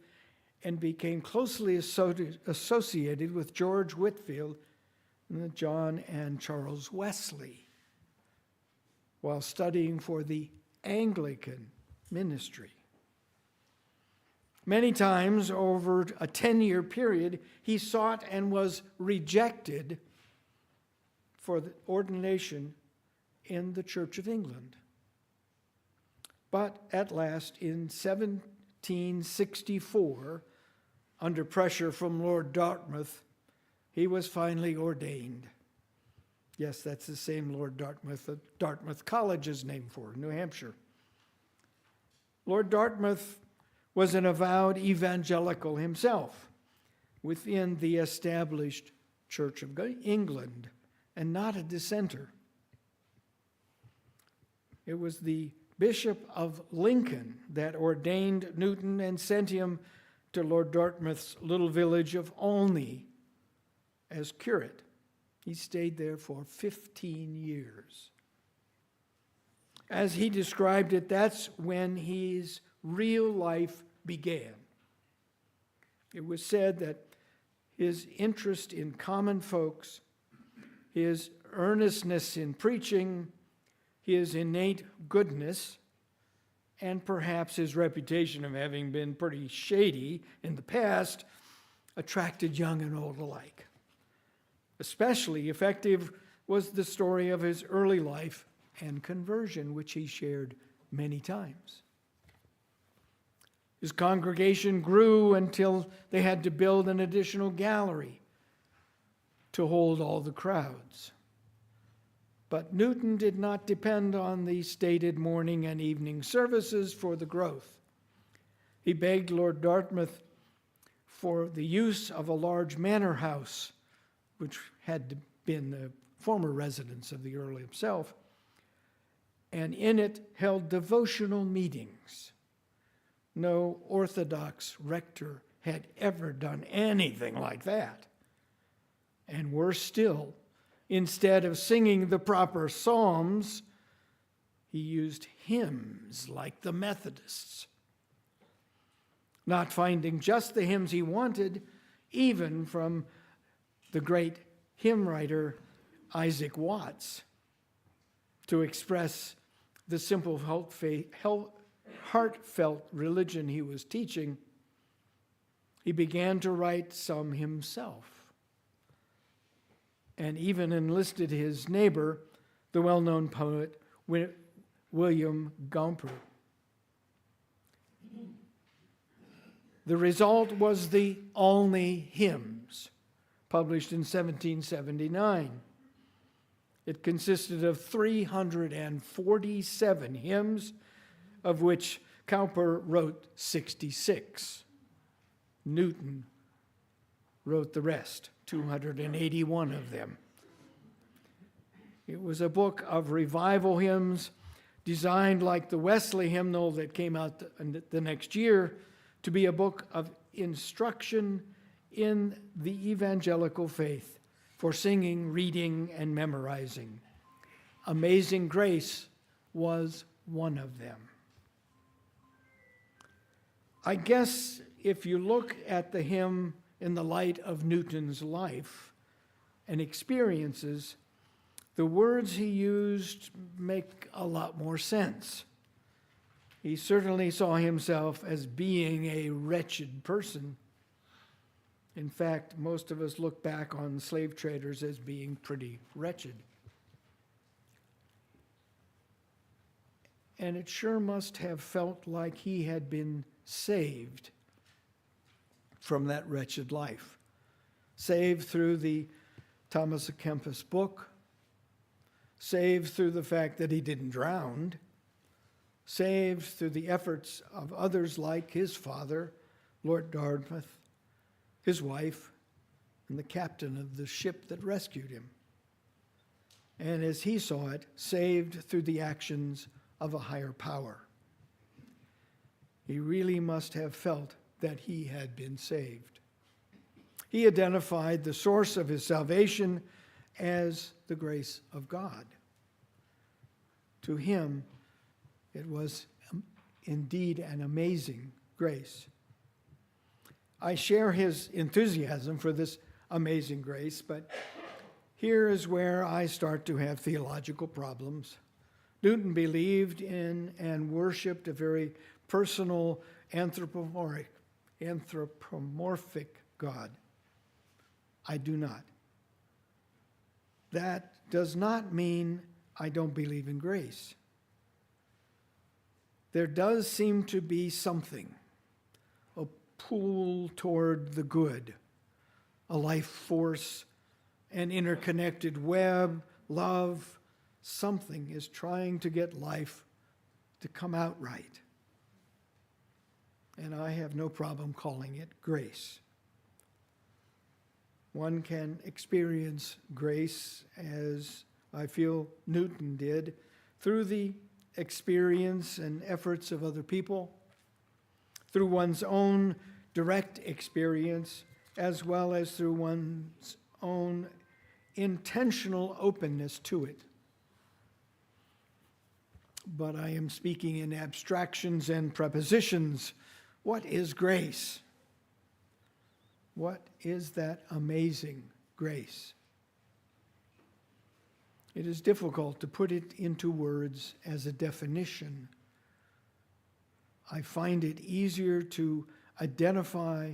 and became closely associated with George Whitefield and John and Charles Wesley while studying for the Anglican ministry. Many times over a 10-year period, he sought and was rejected for the ordination in the Church of England. But at last, in 1764, under pressure from Lord Dartmouth, he was finally ordained. Yes, that's the same Lord Dartmouth that Dartmouth College is named for, New Hampshire. Lord Dartmouth was an avowed evangelical himself within the established Church of England and not a dissenter. It was the Bishop of Lincoln that ordained Newton and sent him to Lord Dartmouth's little village of Olney as curate. He stayed there for 15 years. As he described it, that's when his real life began. It was said that his interest in common folks, his earnestness in preaching, his innate goodness, and perhaps his reputation of having been pretty shady in the past, attracted young and old alike. Especially effective was the story of his early life and conversion, which he shared many times. His congregation grew until they had to build an additional gallery to hold all the crowds. But Newton did not depend on the stated morning and evening services for the growth. He begged Lord Dartmouth for the use of a large manor house, which had been the former residence of the Earl himself, and in it held devotional meetings. No Orthodox rector had ever done anything like that. And worse still, instead of singing the proper psalms, he used hymns like the Methodists. Not finding just the hymns he wanted, even from the great hymn writer Isaac Watts, to express the simple heartfelt religion he was teaching, he began to write some himself, and even enlisted his neighbor, the well-known poet William Gomper. The result was the Olney Hymns, published in 1779. It consisted of 347 hymns, of which Cowper wrote 66. Newton wrote the rest, 281 of them. It was a book of revival hymns designed, like the Wesley hymnal that came out the next year, to be a book of instruction in the evangelical faith for singing, reading, and memorizing. Amazing Grace was one of them. I guess if you look at the hymn in the light of Newton's life and experiences, the words he used make a lot more sense. He certainly saw himself as being a wretched person. In fact, most of us look back on slave traders as being pretty wretched. And it sure must have felt like he had been saved from that wretched life. Saved through the Thomas à Kempis book, saved through the fact that he didn't drown, saved through the efforts of others like his father, Lord Dartmouth, his wife, and the captain of the ship that rescued him. And as he saw it, saved through the actions of a higher power. He really must have felt that he had been saved. He identified the source of his salvation as the grace of God. To him, it was indeed an amazing grace. I share his enthusiasm for this amazing grace, but here is where I start to have theological problems. Newton believed in and worshiped a very personal, anthropomorphic God. I do not. That does not mean I don't believe in grace. There does seem to be something, a pull toward the good, a life force, an interconnected web, love. Something is trying to get life to come out right. And I have no problem calling it grace. One can experience grace, as I feel Newton did, through the experience and efforts of other people, through one's own direct experience, as well as through one's own intentional openness to it. But I am speaking in abstractions and prepositions. What is grace? What is that amazing grace? It is difficult to put it into words as a definition. I find it easier to identify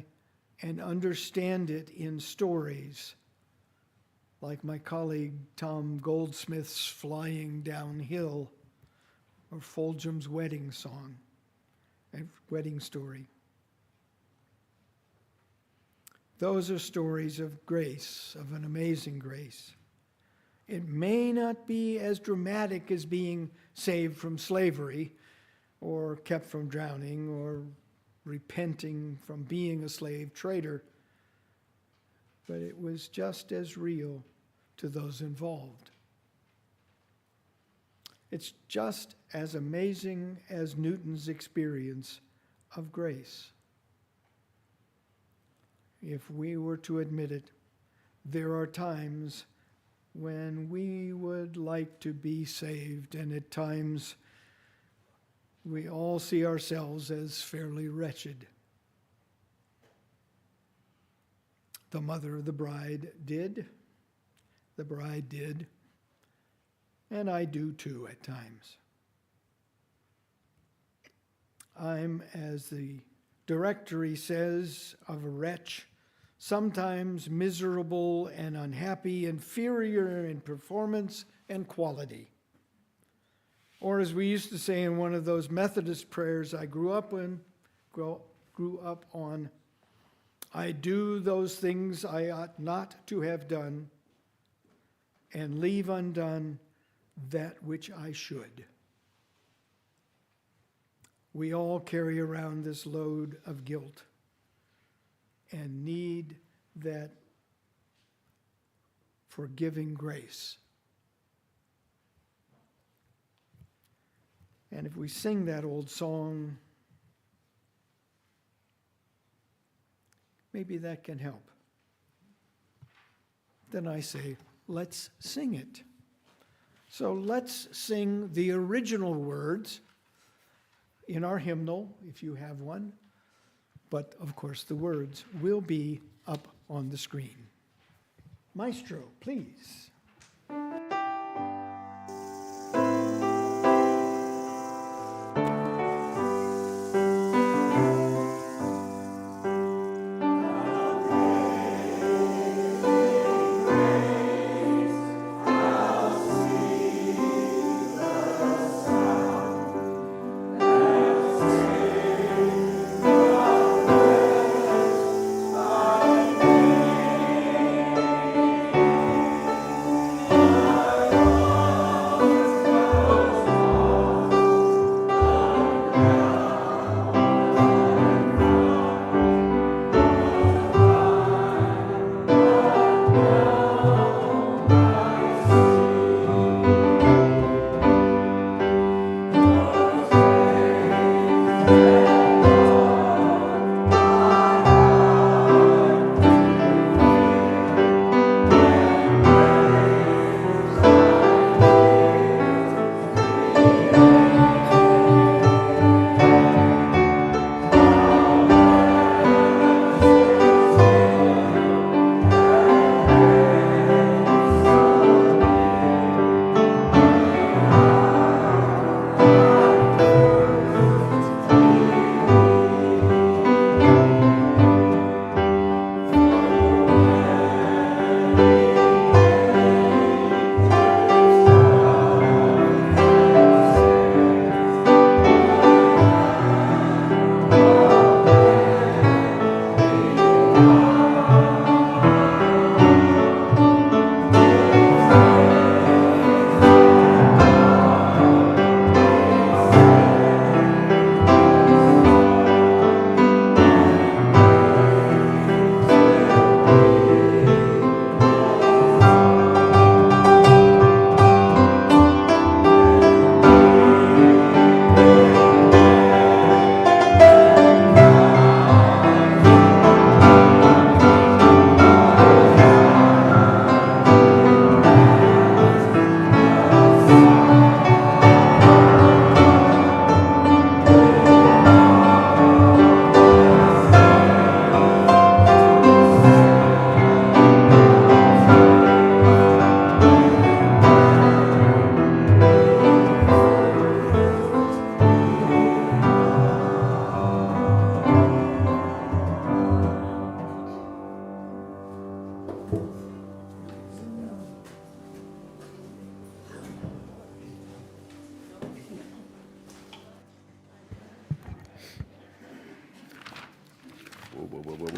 and understand it in stories, like my colleague Tom Goldsmith's Flying Downhill, or Foljam's wedding song, a wedding story. Those are stories of grace, of an amazing grace. It may not be as dramatic as being saved from slavery, or kept from drowning, or repenting from being a slave trader, but it was just as real to those involved. It's just as amazing as Newton's experience of grace. If we were to admit it, there are times when we would like to be saved, and at times we all see ourselves as fairly wretched. The mother of the bride did, and I do too at times. I'm, as the directory says, of a wretch, sometimes miserable and unhappy, inferior in performance and quality. Or as we used to say in one of those Methodist prayers I grew up on, I do those things I ought not to have done, and leave undone that which I should. We all carry around this load of guilt and need that forgiving grace. And if we sing that old song, maybe that can help. Then I say, let's sing it. So let's sing the original words in our hymnal, if you have one. But of course, the words will be up on the screen. Maestro, please.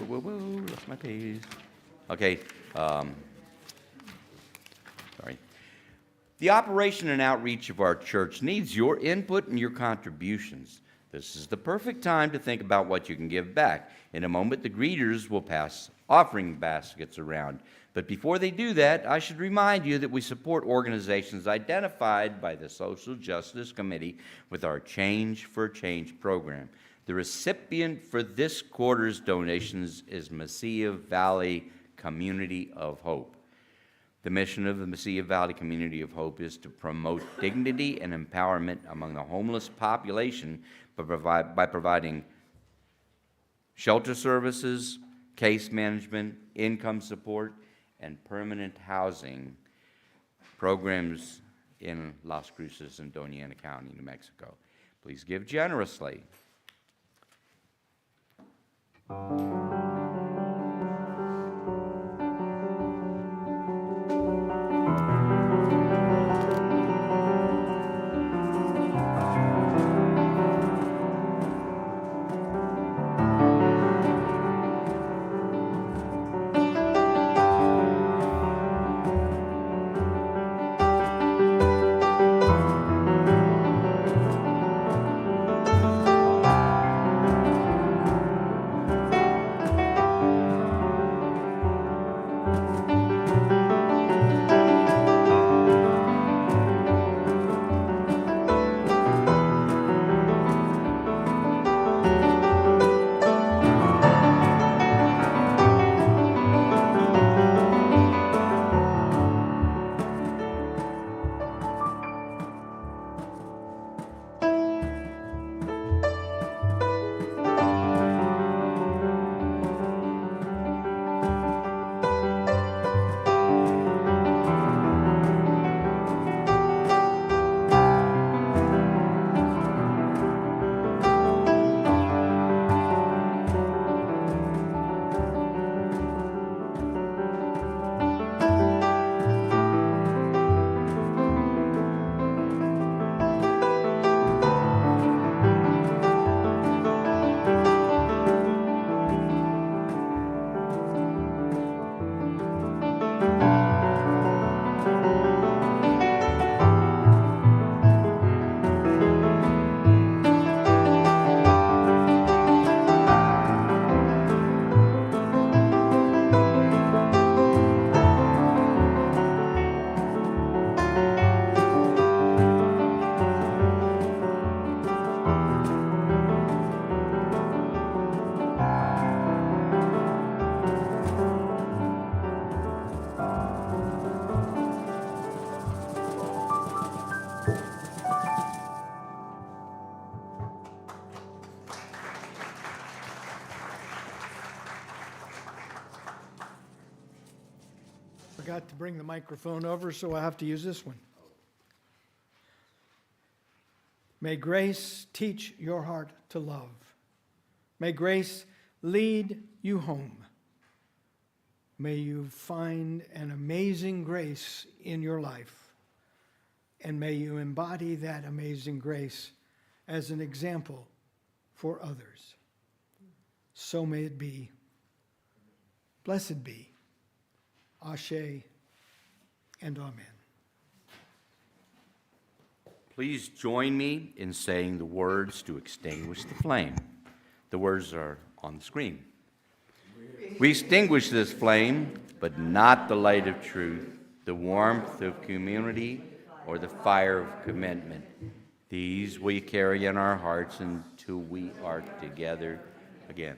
Whoa, lost my page. Okay, sorry. The operation and outreach of our church needs your input and your contributions. This is the perfect time to think about what you can give back. In a moment, the greeters will pass offering baskets around. But before they do that, I should remind you that we support organizations identified by the Social Justice Committee with our Change for Change program. The recipient for this quarter's donations is Mesilla Valley Community of Hope. The mission of the Mesilla Valley Community of Hope is to promote dignity and empowerment among the homeless population by providing shelter services, case management, income support, and permanent housing programs in Las Cruces and Doña Ana County, New Mexico. Please give generously. Forgot to bring the microphone over, so I have to use this one. May grace teach your heart to love. May grace lead you home. May you find an amazing grace in your life, and may you embody that amazing grace as an example for others. So may it be. Blessed be. Ashe and Amen. Please join me in saying the words to extinguish the flame. The words are on the screen. We extinguish this flame, but not the light of truth, the warmth of community, or the fire of commitment. These we carry in our hearts until we are together again.